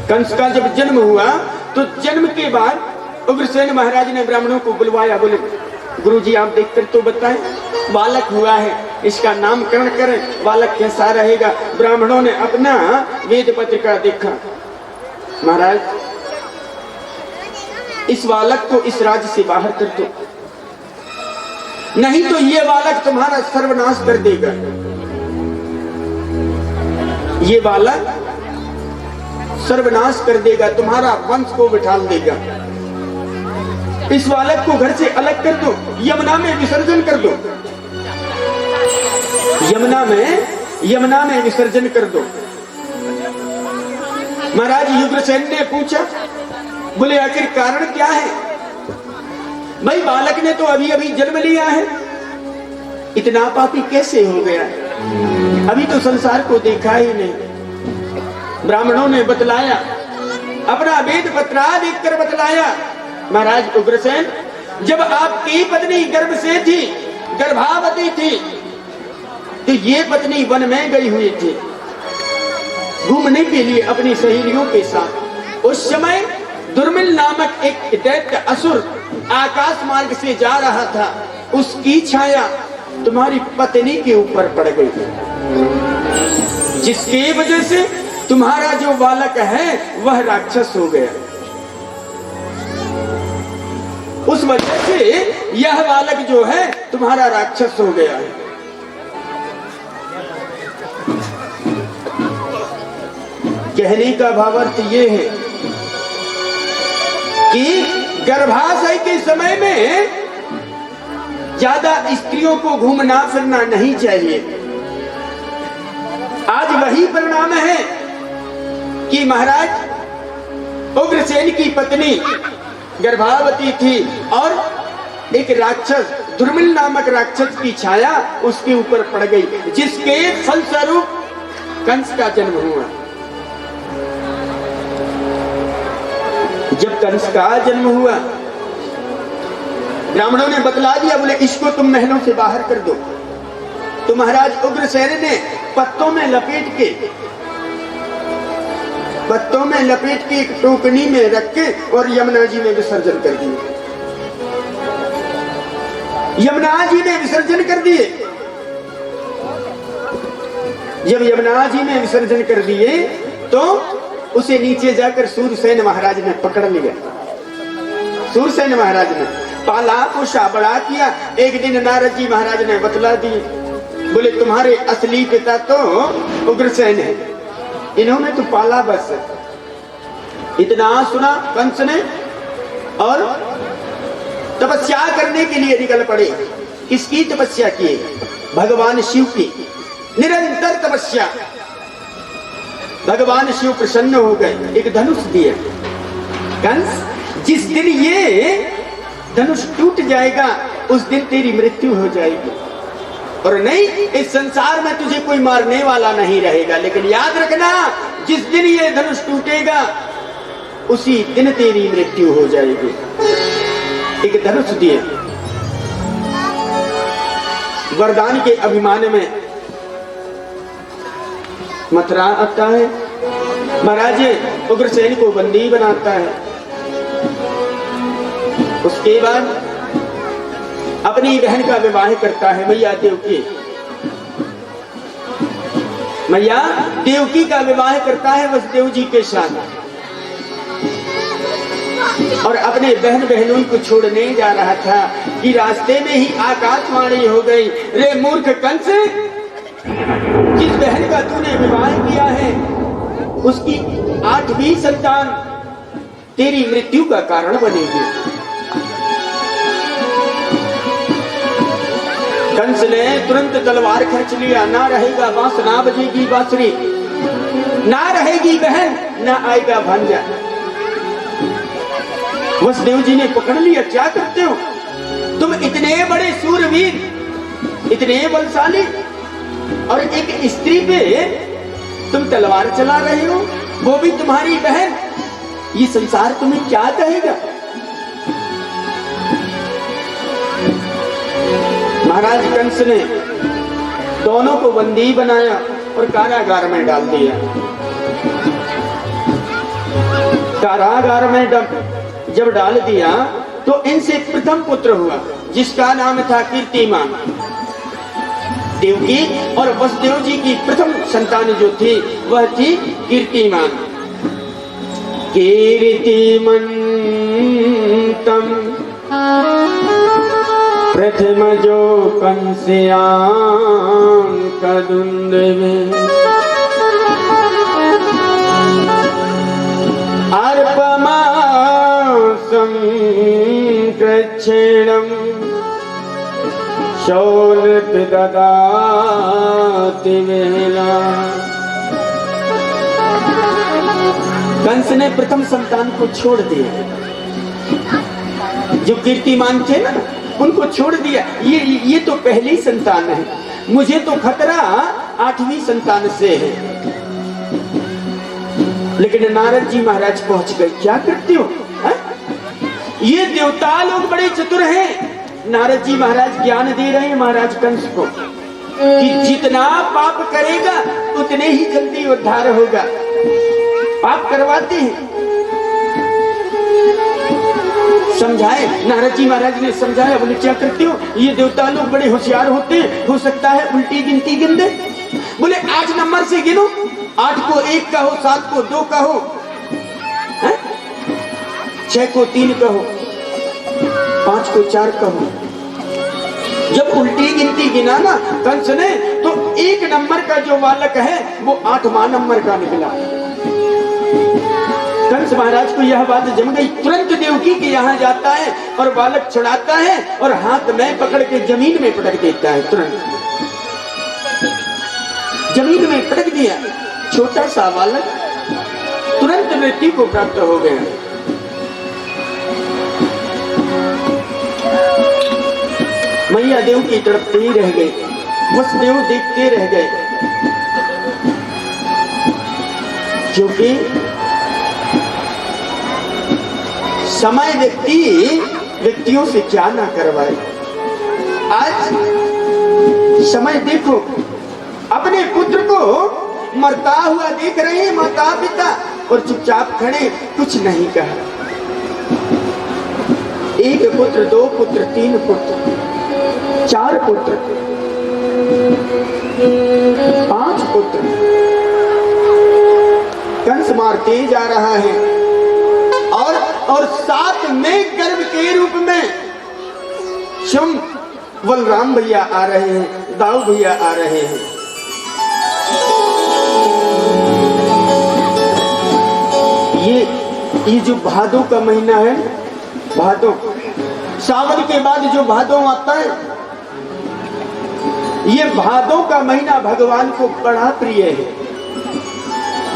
कंस का जब जन्म हुआ तो जन्म के बाद उग्रसेन महाराज ने ब्राह्मणों को बुलवाया। बोले गुरुजी आप देखकर तो बताएं, बालक हुआ है, इसका नामकरण करें, बालक कैसा रहेगा। ब्राह्मणों ने अपना वेद पत्रिका देखा। महाराज इस बालक को इस राज्य से बाहर कर दो, नहीं तो ये बालक तुम्हारा सर्वनाश कर देगा। ये बालक सर्वनाश कर देगा, तुम्हारा वंश को बिठाल देगा। इस बालक को घर से अलग कर दो, यमुना में विसर्जन कर दो, यमुना में विसर्जन कर दो। महाराज उग्रसेन ने पूछा, बोले आखिर कारण क्या है? भाई बालक ने तो अभी अभी जन्म लिया है, इतना पापी कैसे हो गया? अभी तो संसार को देखा ही नहीं। ब्राह्मणों ने बतलाया, अपना वेद पत्रा देखकर बतलाया, महाराज उग्रसेन जब आपकी पत्नी गर्भ से थी, गर्भावती थी, तो ये पत्नी वन में गई हुई थी घूमने के लिए अपनी सहेलियों के साथ। उस समय दुर्मिल नामक एक दैत्य असुर आकाश मार्ग से जा रहा था, उसकी छाया तुम्हारी पत्नी के ऊपर पड़ गई, जिसकी वजह से तुम्हारा जो बालक है वह राक्षस हो गया। उस वजह से यह बालक जो है तुम्हारा राक्षस हो गया है। कहने का भावार्थ ये है कि गर्भाशय के समय में ज्यादा स्त्रियों को घूमना फिरना नहीं चाहिए। आज वही परिणाम है कि महाराज उग्रसेन की पत्नी गर्भावती थी और एक राक्षस दुर्मिल नामक राक्षस की छाया उसके ऊपर पड़ गई, जिसके फलस्वरूप कंस का जन्म हुआ। जब कंस का जन्म हुआ, ब्राह्मणों ने बतला दिया, बोले इसको तुम महलों से बाहर कर दो। तो महाराज उग्रसेन ने पत्तों में लपेट के एक टोकनी में रख के और यमुना जी में विसर्जन कर दिए। यमुना जी में विसर्जन कर दिए। जब यमुना जी में विसर्जन कर दिए तो उसे नीचे जाकर सूरसेन महाराज ने पकड़ लिया। सूरसेन महाराज ने पाला पोषा बड़ा किया। एक दिन नारद जी महाराज ने बतला दिए, बोले तुम्हारे असली पिता तो उग्रसेन है, इन्होंने तो पाला बस। इतना सुना कंस ने और तपस्या करने के लिए निकल पड़े। किसकी तपस्या की? भगवान शिव की निरंतर तपस्या। भगवान शिव प्रसन्न हो गए, एक धनुष दिए। कंस जिस दिन ये धनुष टूट जाएगा उस दिन तेरी मृत्यु हो जाएगी, और नहीं इस संसार में तुझे कोई मारने वाला नहीं रहेगा। लेकिन याद रखना, जिस दिन ये धनुष टूटेगा उसी दिन तेरी मृत्यु हो जाएगी। एक धनुष दिए। वरदान के अभिमान में मथुरा आता है, महाराज उग्रसेन को बंदी बनाता है। उसके बाद अपनी बहन का विवाह करता है, मैया देवकी। मैया देवकी का विवाह करता है वसुदेव जी के साथ, और अपने बहन बहनों को छोड़ने जा रहा था कि रास्ते में ही आकाशवाणी हो गई, रे मूर्ख कंस, जिस बहन का तूने विवाह किया है उसकी 8वीं संतान तेरी मृत्यु का कारण बनेगी। कंस ने तुरंत तलवार खींच लिया। ना रहेगा बांस, ना बजेगी बांसुरी, ना रहेगी बहन, ना आएगा भांजा। वसुदेव जी ने पकड़ लिया, क्या करते हो तुम? इतने बड़े सूरवीर, इतने बलशाली, और एक स्त्री पे तुम तलवार चला रहे हो, वो भी तुम्हारी बहन। ये संसार तुम्हें क्या कहेगा? महाराज कंस ने दोनों को बंदी बनाया और कारागार में डाल दिया। कारागार में जब डाल दिया तो इनसे प्रथम पुत्र हुआ जिसका नाम था कीर्तिमान। देवकी और वसुदेव जी की प्रथम संतान जो थी वह थी कीर्तिमान। कीर्तिमन्तम् प्रथमजो कंस्यां कदुन्दवे अर्पमासं कृच्छेणं शौनक ददाति वेला। कंस ने प्रथम संतान को छोड़ दिया, जो कीर्तिमान थे ना उनको छोड़ दिया। ये तो पहली संतान है, मुझे तो खतरा 8वीं संतान से है। लेकिन नारद जी महाराज पहुंच गए। क्या करते हो? ये देवता लोग बड़े चतुर हैं। नारद जी महाराज ज्ञान दे रहे हैं महाराज कंस को कि जितना पाप करेगा उतने ही जल्दी उद्धार होगा। पाप करवाते हैं। समझाए, नारद जी महाराज ने समझाया। बोले क्या करते हो? ये देवता लोग बड़े होशियार होते हैं, हो सकता है उल्टी गिनती गिन दे। बोले 8 नंबर से गिनो, 8 को 1 कहो, 7 को 2 कहो, 6 को 3 कहो, 5 को 4 कहो। जब उल्टी गिनती गिना ना कंस ने तो 1 नंबर का जो बालक है वो 8वां नंबर का निकला। कंस महाराज को यह बात जम गई। तुरंत देवकी के यहाँ जाता है और बालक छुड़ाता है और हाथ में पकड़ के जमीन में पटक देता है। तुरंत जमीन में पटक दिया। छोटा सा बालक तुरंत मृत्यु को प्राप्त हो गया। मैया देव की तड़पते ही रह गए, वसुदेव देखते रह गए, क्योंकि समय व्यक्तियों से क्या ना करवाए। आज समय देखो, अपने पुत्र को मरता हुआ देख रहे हैं माता पिता और चुपचाप खड़े, कुछ नहीं कहा। 1 पुत्र, 2 पुत्र, 3 पुत्र, 4 पुत्र, 5 पुत्र, कंस मारते जा रहा है और साथ में गर्भ के रूप में शुंभ, बलराम भैया आ रहे हैं, दाऊ भैया आ रहे हैं। ये जो भादों का महीना है, भादों, सावन के बाद जो भादों आता है, ये भादों का महीना भगवान को बड़ा प्रिय है।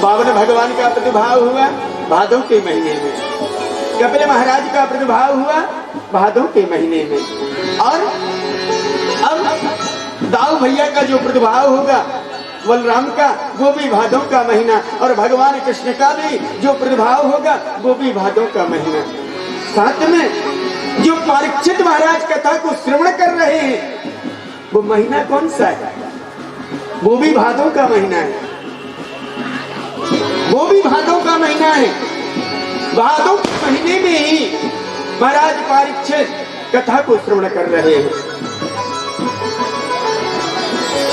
बावन भगवान का प्रादुर्भाव हुआ भादों के महीने में, कपिल महाराज का प्रादुर्भाव हुआ भादों के महीने में, और अब दाऊ भैया का जो प्रादुर्भाव होगा बलराम का, वो भी भादों का महीना, और भगवान कृष्ण का भी जो प्रादुर्भाव होगा वो भी भादों का महीना। साथ में जो परीक्षित महाराज कथा को श्रवण कर रहे हैं, वो महीना कौन सा है? वो भी भादों का महीना है, वो भी भादों का महीना है। भादों के महीने में ही महाराज परीक्षित कथा को श्रवण कर रहे हैं।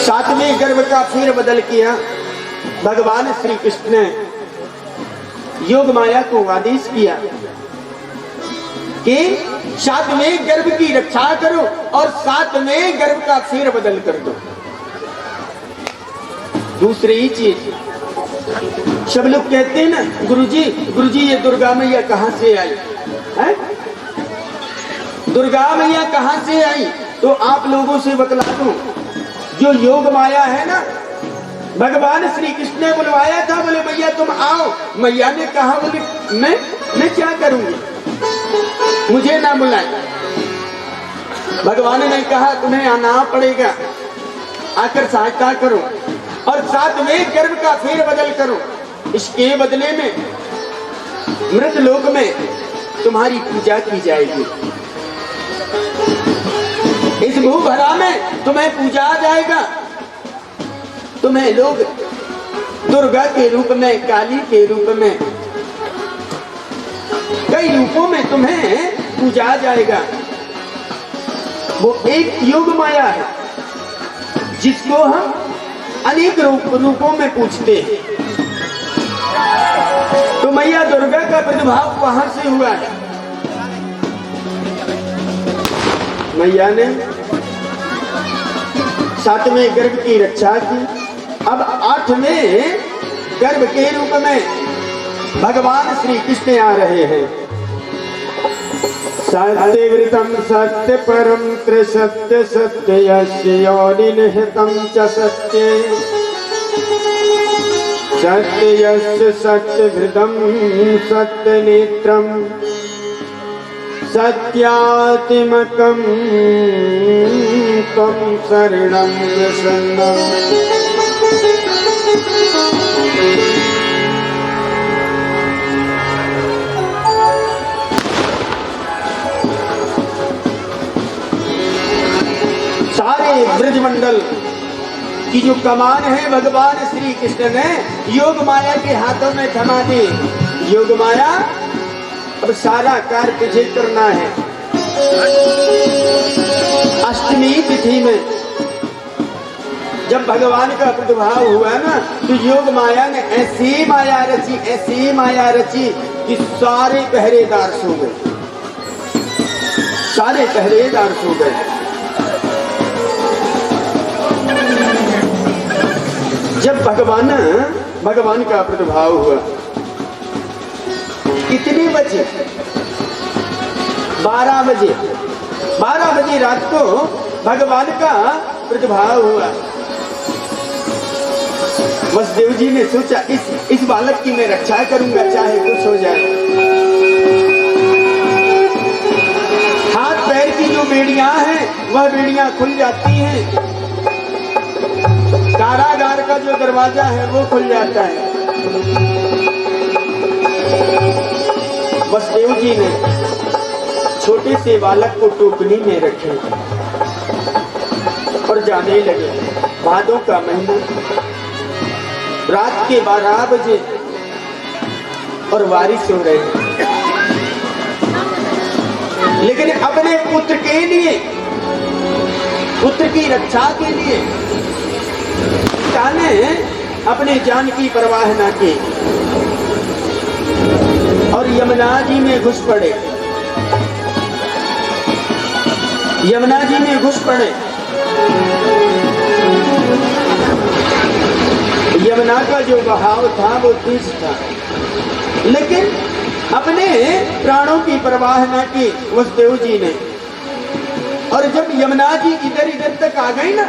सातवें गर्भ का फिर बदल किया भगवान श्री कृष्ण ने योग माया को आदेश किया कि 7वें गर्भ की रक्षा करो और 7वें गर्भ का फेर बदल कर दो। दूसरी चीज, सब लोग कहते हैं ना, गुरुजी ये दुर्गा मैया कहां से आई है? दुर्गा मैया कहां से आई? तो आप लोगों से बतला दूं, जो योग माया है ना, भगवान श्री कृष्ण ने बुलवाया था, बोले मैया तुम आओ। मैया ने कहा, बोले मैं क्या करूंगी, मुझे ना बुलाए। भगवान ने कहा तुम्हें आना पड़ेगा, आकर सहायता करो और 7वें गर्भ का फेर बदल करो। इसके बदले में मृत लोक में तुम्हारी पूजा की जाएगी, इस भूभरा में तुम्हें पूजा आ जाएगा। तुम्हें लोग दुर्गा के रूप में, काली के रूप में, कई रूपों में तुम्हें पूजा जाएगा। वो एक योग माया है जिसको हम अनेक रूपों में पूछते हैं। तो मैया दुर्गा का प्रादुर्भाव वहां से हुआ है। मैया ने 7वें गर्भ की रक्षा की, अब 8वें गर्भ के रूप में भगवान श्री कृष्ण आ रहे हैं। सत्यव्रतम सत्य परम त्रिसत्य सत्य यस्य योनि निहितं च सत्ये सत्य यस्य सत्यव्रतम सत्य नेत्रम सत्यात्मकं त्वं शरणं प्रसन्नम्। सारे ब्रजमंडल की जो कमान है भगवान श्री कृष्ण ने योग माया के हाथों में थमा दी। योग माया अब सारा कार्य तुझे करना है। अष्टमी तिथि में जब भगवान का प्रादुर्भाव हुआ ना, तो योग माया ने ऐसी माया रची कि सारे पहरेदार सो गए, सारे पहरेदार सो गए। जब भगवान का प्रादुर्भाव हुआ, कितने बजे? 12 बजे। 12 बजे रात को भगवान का प्रादुर्भाव हुआ। वसुदेव जी ने सोचा इस बालक की मैं रक्षा करूंगा, चाहे कुछ हो जाए। हाथ पैर की जो बेड़ियां हैं वह बेड़ियां खुल जाती हैं, कारागार का जो दरवाजा है वो खुल जाता है। वसुदेव जी ने छोटे से बालक को टोकरी में रखे और जाने लगे। भादों का महीना, रात के 12 बजे और बारिश हो रही, लेकिन अपने पुत्र के लिए, पुत्र की रक्षा के लिए पिता ने अपने जान की परवाह न की और यमुना जी में घुस पड़े। यमुना जी में घुस पड़े। यमुना का जो बहाव था वो तेज था, लेकिन अपने प्राणों की परवाह न की वसुदेव जी ने। और जब यमुना जी इधर इधर तक आ गई ना,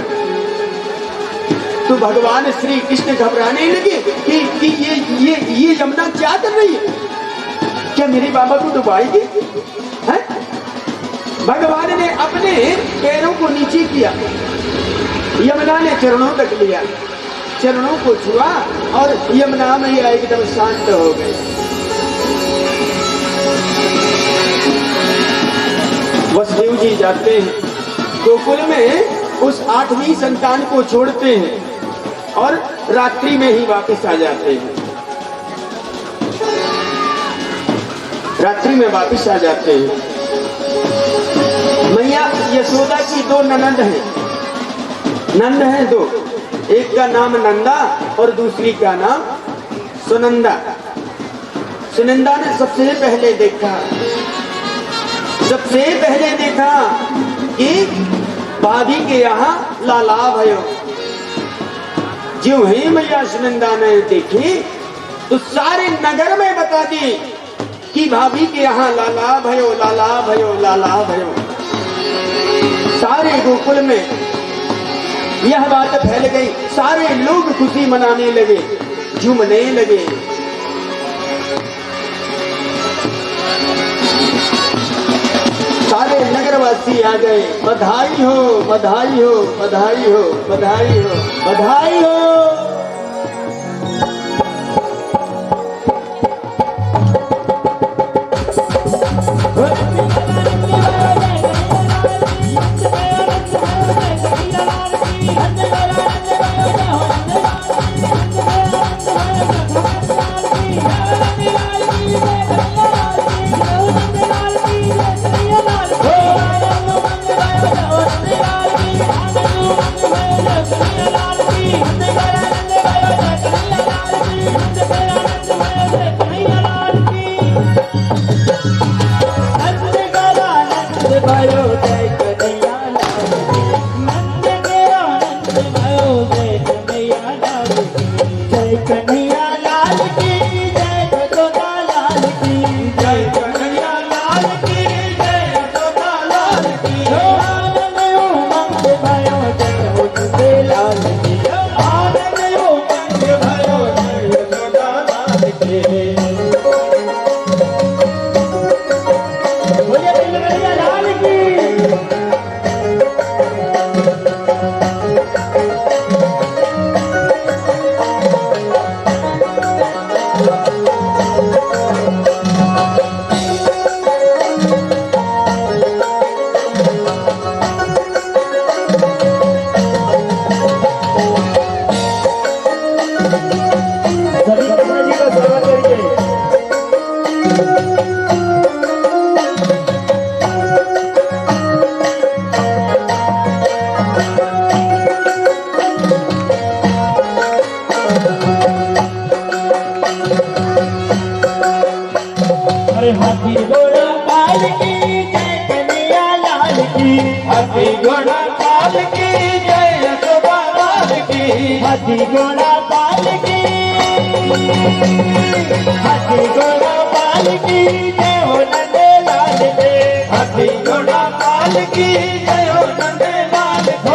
तो भगवान श्री कृष्ण घबराने लगे कि ये यमुना क्या कर रही है, क्या मेरे बाबा को डुबाएगी? भगवान ने अपने पैरों को नीचे किया, यमुना ने चरणों तक लिया, चरणों को छुआ और यमुना मैया एकदम शांत हो गई। वसुदेव जी जाते हैं गोकुल में, उस 8वीं संतान को छोड़ते हैं और रात्रि में ही वापस आ जाते हैं। रात्रि में वापस आ जाते हैं। मैया यशोदा की 2 ननद हैं, नंद हैं 2, एक का नाम नंदा और दूसरी का नाम सुनंदा। सुनंदा ने सबसे पहले देखा कि भाभी के यहाँ लाला भयो। जो ही मैया सुनंदा ने देखी तो सारे नगर में बता दी कि भाभी के यहाँ लाला भयो, लाला भयो, लाला भयो। सारे गोकुल में यह बात फैल गई, सारे लोग खुशी मनाने लगे, झूमने लगे। सारे नगरवासी आ गए, बधाई हो, बधाई हो, बधाई हो, बधाई हो, बधाई हो। Hãy subscribe cho kênh Ghiền Mì Gõ để không bỏ lỡ बोलिए तिलकरिया लाल की। सभी कृष्ण जी का स्वागत करिए। अरे हाथी घोड़ा पाल की जय कन्हैया लाल की। हाथी घोड़ा पाल की जय यशोदा लाल की। हाथी घोड़ा पाल की। हाथी घोड़ा पाल की जय हो नंदे लाल के। हाथी घोड़ा पाल की जय हो नंदे लाल हो की।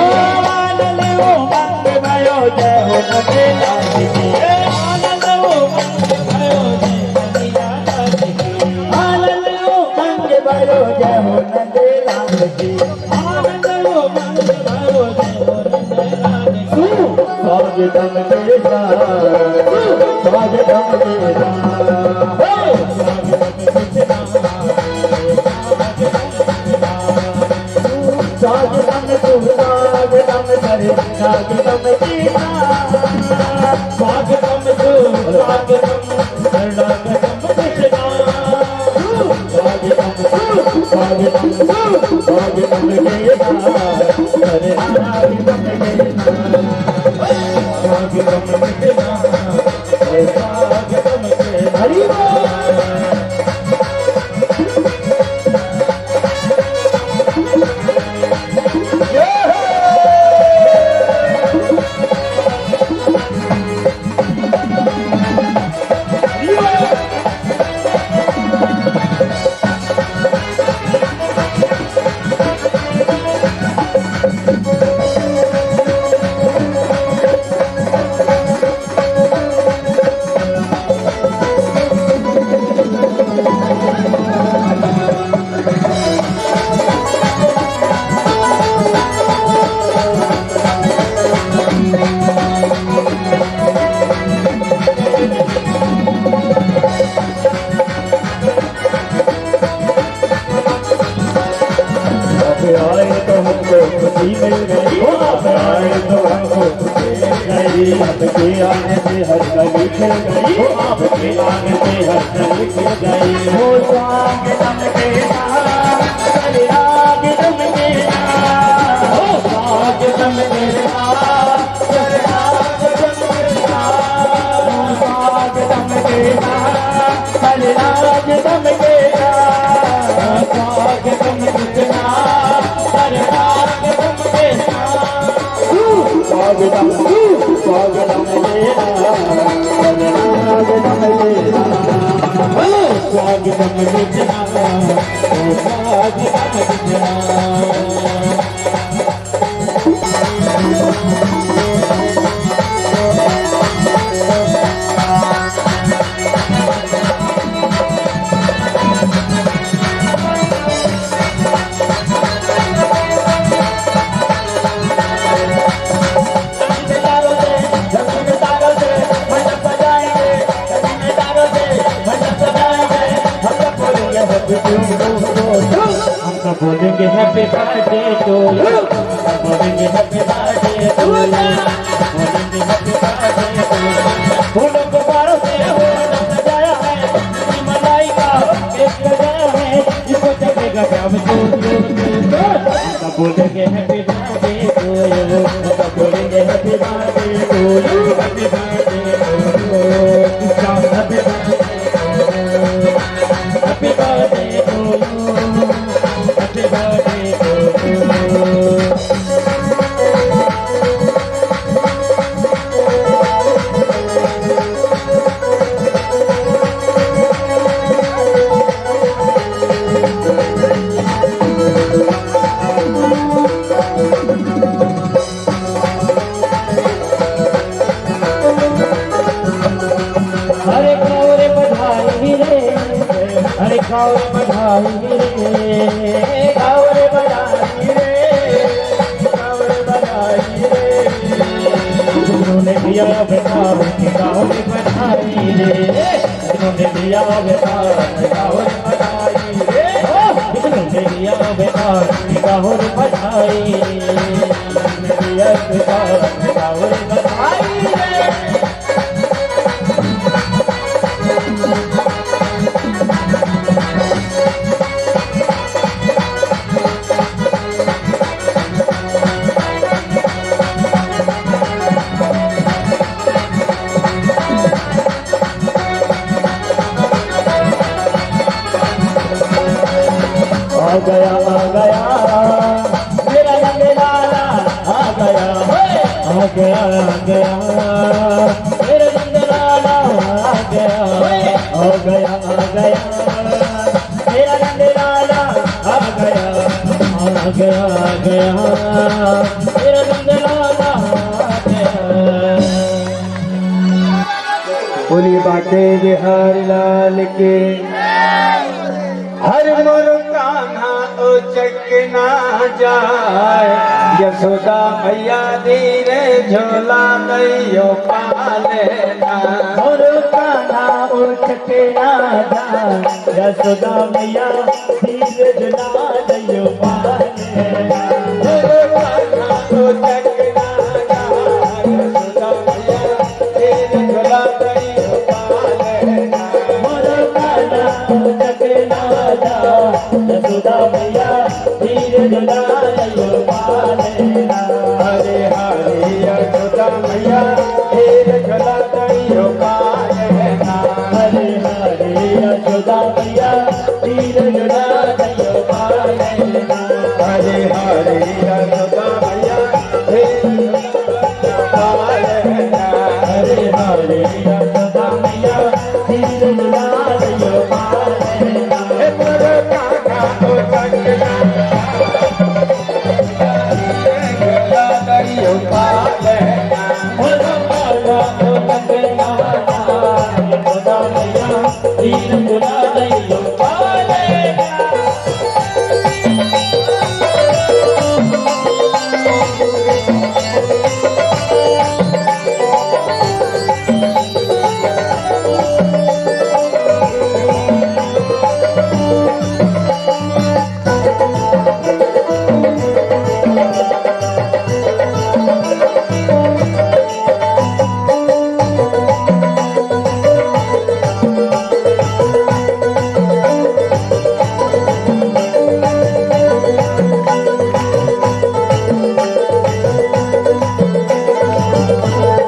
आनंद वो मंग भयो जय हो नंदे लाल की। आनंद वो मंग भयो जय कन्हैया लाल की। आनंद वो मंग भयो जय हो नंदे लाल की। आनंद वो मंग भयो जय हो नंदे लाल की। स्वागतम तेरा, स्वागतम तेरा, स्वागतम तू स्वागतम करे, स्वागतम तेरा, स्वागतम तू स्वागतम शरणागतम कृष्णा। स्वागतम स्वागतम स्वागतम तेरा, शरणागतम कृष्णा। स्वागतम कृष्णा, स्वागतम कृष्णा। हरि बोल। आए तो हमको खुशी मिल गई। आप आए तो हमको खुशी मिल गई। आपके आने से हर गली खिल गई। आपके आने से हर गली खिल गई। हो स्वागतम तेरा, शरणागतम तेरा। हो स्वागतम तेरा, शरणागतम तेरा। हो स्वागतम तेरा, शरणागतम तेरा। स्वागतम कृष्णा, शरणागतम कृष्णा। स्वागतम स्वागतम तेरा, शरणागतम तेरा। स्वागतम कृष्णा, स्वागतम कृष्णा। हमको बोलेंगे हैप्पी बर्थडे टू यू। बोलेंगे हैप्पी बर्थडे टू यू। बोलेंगे हैप्पी बर्थडे टू यू। फूलों को बारों से होना सजाया है। मलाई का केक सजाया है। इसको चलेगा क्या हमको बोलेंगे हैप्पी बर्थडे टू यू। हमको बोलेंगे happy birthday to you. Happy birthday to you. Happy birthday Happy birthday to you. Happy birthday to you. हरे गौरे अरे गाँव बधाई रे गाँव बधाई रे गाँव बधाई रे उन्होंने दिया बेकार गाँव बधाई रे उन्होंने दिया बेकार गाँव बधाई रे उन्होंने दिया बेकार गाँव बधाई रे दिया बेकार गाँव बधाई रे आ गया मेरा रंग लाला आ गया आ गया आ गया मेरा रंग लाला आ गया आ गया आ गया मेरा रंग लाला आ गया आ गया आ गया मेरा रंग लाला आ गया। बोली बातें बिहार लाल के हर मोर कान्हा ओ चकना जाए यशोदा मैया धीरे झोला दैयो पालेना मोर कान्हा उठके ना जा यशोदा मैया धीरे झुला दैयो पालेना मोर कान्हा ओ चकना जाए यशोदा मैया धीरे झोला दैयो पालेना मोर कान्हा उठके ना जा यशोदा मैया धीरे झुला दैयो पालेना हरे हरे यशोदा मैया धीरे झोला दैयो पालेना हरे हरे यशोदा मैया धीरे झुला दैयो पालेना हरे हरे यशोदा मैया धीरे झोला पालेना हरे हरे यशोदा मैया धीरे झुला दैयो पालेना हे मोर कान्हा ओ चकना झोला दैयो पालेना मोर कान्हा उठके ना जा यशोदा मैया धीरे झुला दैयो पालेना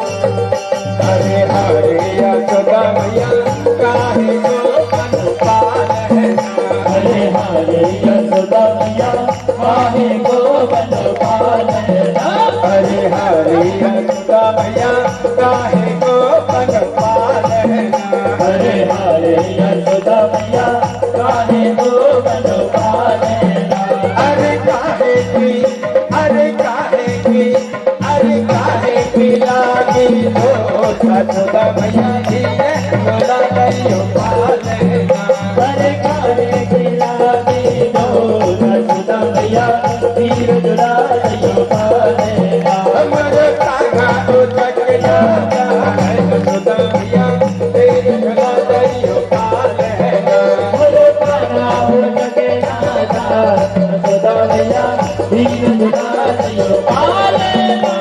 हरे हरे यशोदा मैया काहे को पालेना हरे हरे यशोदा मैया काहे को बन पालेना हरे हरे यशोदा मैया काहे को पन पालेना हरे हरे यशोदा मैया काहे को बन पालेना अरे काहे की अरे काहे की अरे काहे की लागी हो यशोदा मैया धीरे झोला दैयो पालेना हरे काहे खिला दी दो यशोदा मैया धीर झुला दैयो पालेना हमर कान्हा ओ चकना जाए यशोदा मैया धीरे झोला दैयो पालेना मोर कान्हा उठके ना जा यशोदा मैया धीर झुला दैयो पालेना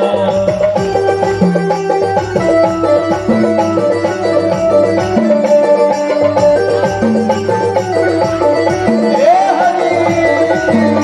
हे हरि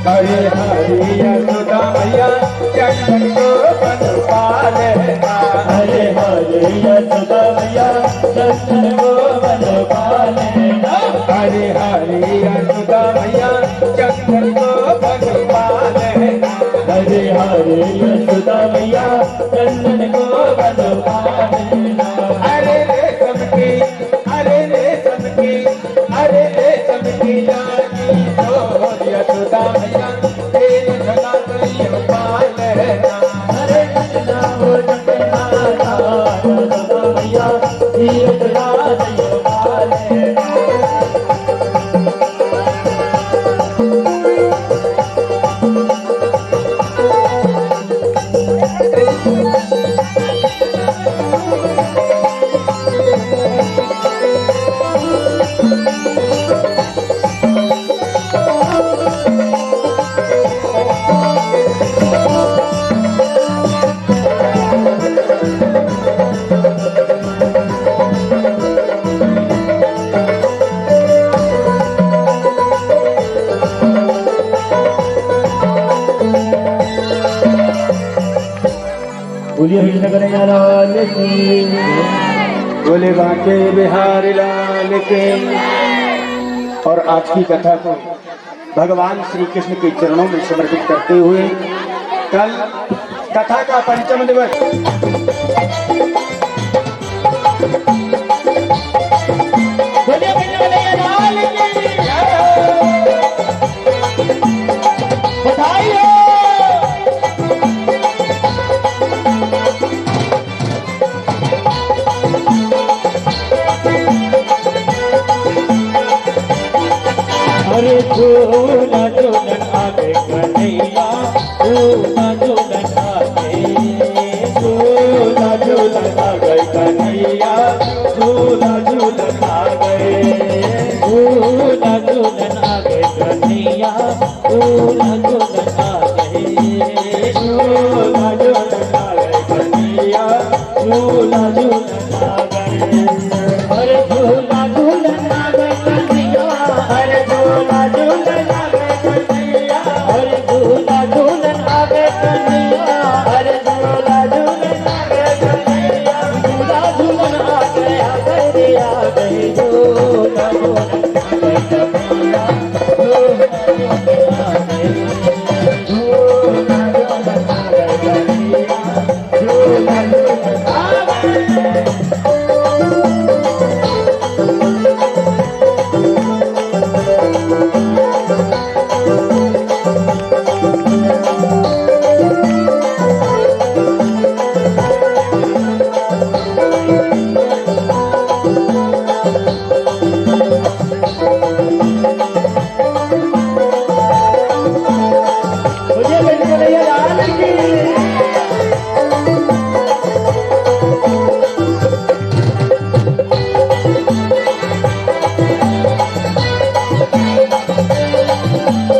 हरे हरे यशोदा मैया चंदन को बनवाना। हरे हरे यशोदा मैया चंदन को बनवाना। हरे हरे यशोदा मैया चंदन को बनवाना। अरे रेशम की अरे रेशम की अरे रेशम की लागी डोर यशोदा मैया तेरे झला करियो पालना। हरे कृष्णा हो जगन्ना यशोदा मैया तीरथ राजयो पालना। बोलिए कृष्ण कन्हैया लाल की। बोले बांके बिहारी लाल के। और आज की कथा को भगवान श्री कृष्ण के चरणों में समर्पित करते हुए कल कथा का पंचम दिवस बोलिए कृष्ण कन्हैया लाल की। बधाई हो। अरे झूला झूलन आगे कन्हैया झूला झूलन आगे। झूला झूलन आगे कन्हैया झूला झूलन आगे। झूला झूलन आगे कन्हैया झूला झूलन आगे। झूला झूलन आगे कन्हैया झूला झूलन आगे। अरे झूला झूलन आगे कन्हैया। अरे झूला झूलन आगे कन्हैया। अरे झूला झूलन आगे कन्हैया। अरे झूला झूलन आगे कन्हैया। झूला झूलन आगे आगे रे आगे। झूला झूलन आगे कन्हैया। झूला झूलन आगे। झूला झूलन आगे कन्हैया। झूला झूलन आगे। मुझे बिल्कुल ये लाल की।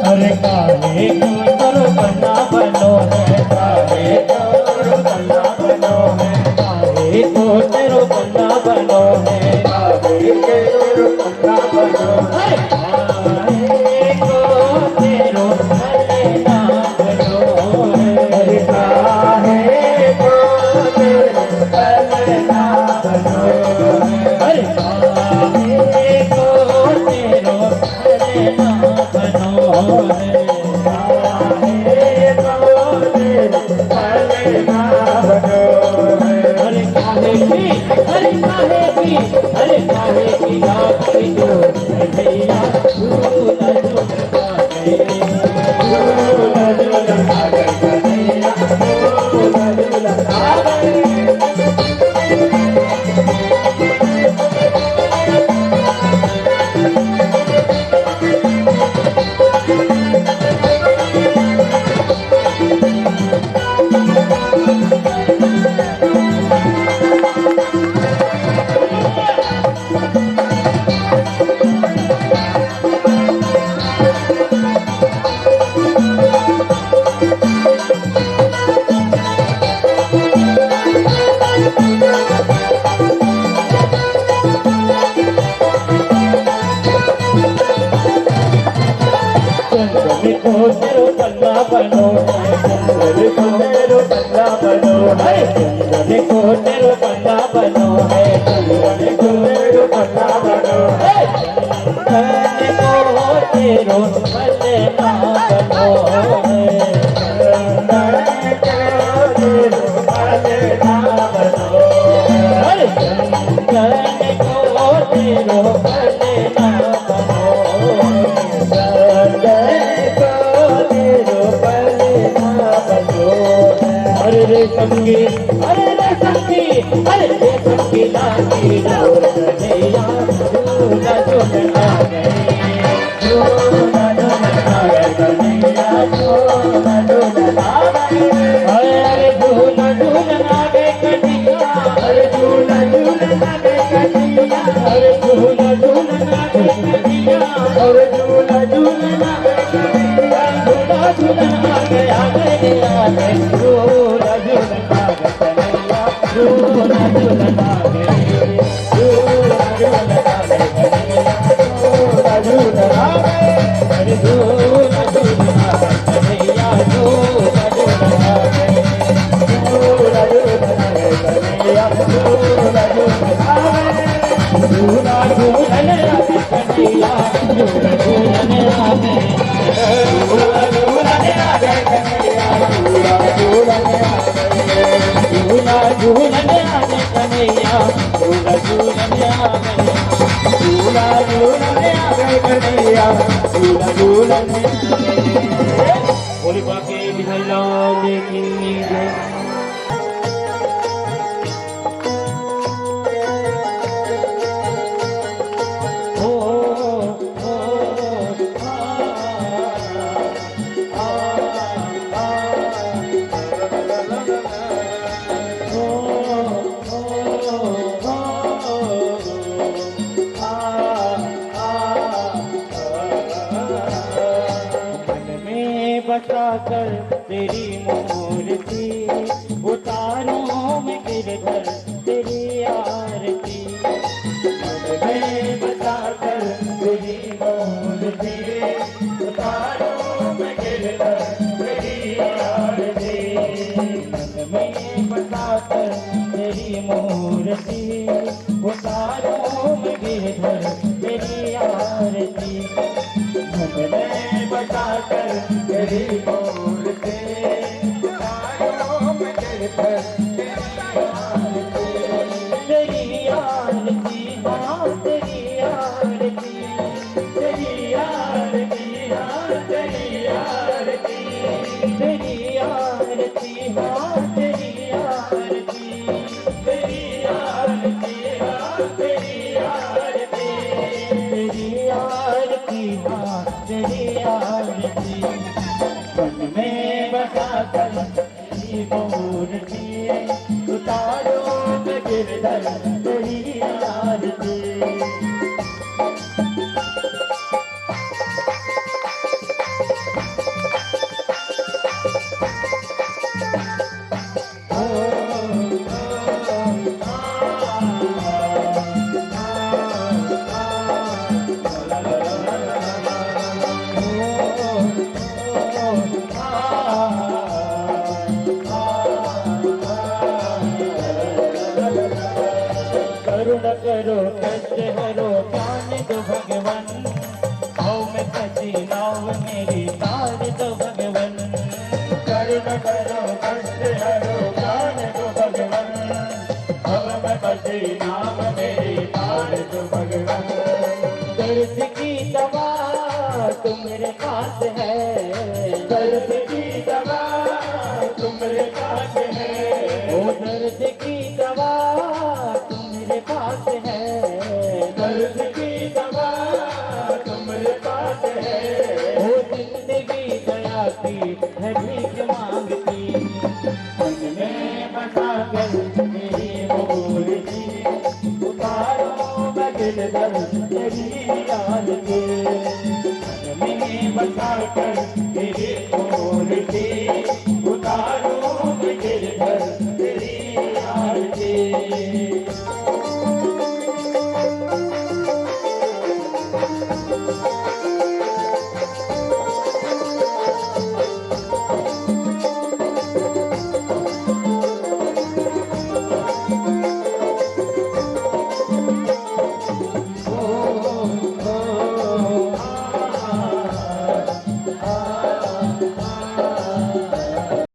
अरे काहे को तोरो बना बनो है। काहे तोरो बना बनो है। काहे को तेरो बना बनो है। काहे के तोरो बना बनो है। काहे को तेरो बना बनो है। अरे काहे को तेरो बना बनो है। अरे काहे को तेरो बना बनो है। काहे को तेरो बना बनो है। अरे काहे की अरे काहे की अरे काहे की लागी डोर कन्हैया झूला झूलन आगे। झूला झूलन आगे कन्हैया। झूला झूलन आगे। तेरो बल्ला बनो है। तेरो बल्ला बनो है दुल्हन को तेरो बंदा बनो है दुल्हन को तेरो बंदा बनो है दुल्हन को तेरो बंदा बनो है दुल्हन को तेरो बंदा बनो है दुल्हन को तेरो बंदा बनो अरे रे समझी अरे रे समझी अरे रे समझी लागी डोर कन्हैया झूला झूलना गई झूला झूलना गई कन्हैया झूला झूलना गई अरे झूला झूलना गई कन्हैया अरे झूला झूलना गई कन्हैया अरे झूला झूलना गई कन्हैया अरे झूला झूलना गई कन्हैया झूला झूलना गया कन्हैया झूला झूलना गया कन्हैया झूला झूलना गया झूला झूलना गया कन्हैया झूला झूलना गया अरे झूला झूलना गया कन्हैया झूला झूलना गया झूला झूलना गया कन्हैया झूला झूलना गया झूला झूलने आगे कन्हैया झूला झूलने आगे झूला झूलने आगे कन्हैया झूला झूलने आगे झूला झूलने आगे कन्हैया झूला झूलने आगे झूला झूलने आगे कन्हैया झूला झूलने आगे बोली बाकी बिहाइला देखी जय बसाकर तेरी मूर्ति उतारूं मैं गिरधर तेरी आरती मन में बसाकर तेरी मूर्ति उतारूं मैं गिरधर तेरी आरती मन में बसाकर तेरी मूर्ति उतारूं मैं गिरधर तेरी आरती मन में बसाकर तेरी मूर्ति उतारूं मैं गिरधर तेरी आरती हाँ तेरी आरती तेरी आरती हाँ तेरी आरती तेरी आरती हाँ तेरी आरती तेरी आरती हाँ तेरी आरती तेरी आरती हाँ तेरी आरती मन में बसाकर तेरी मूर्ति उतारो मैं गिरधर तेरी आरती करुणा करो कष्ट हरो ज्ञान दो भगवन आओ मैं कसी नाव मेरी तार दो भगवन करुणा करो कष्ट हरो ज्ञान दो भगवन अब मैं कसी नाव मेरी तार दो भगवन दर्द की दवा तुम्हारे पास है दर्द की दवा तुम्हारे पास है ओ दर्द की दवा तुम्हारे पास है दर्द की दवा तुम्हारे पास है ओ जिंदगी दया की है भीख मांगती मन में बसा कर मेरी मूर्ति उतारो मैं गिरधर तेरी आरती मन में बसा कर मेरी मूर्ति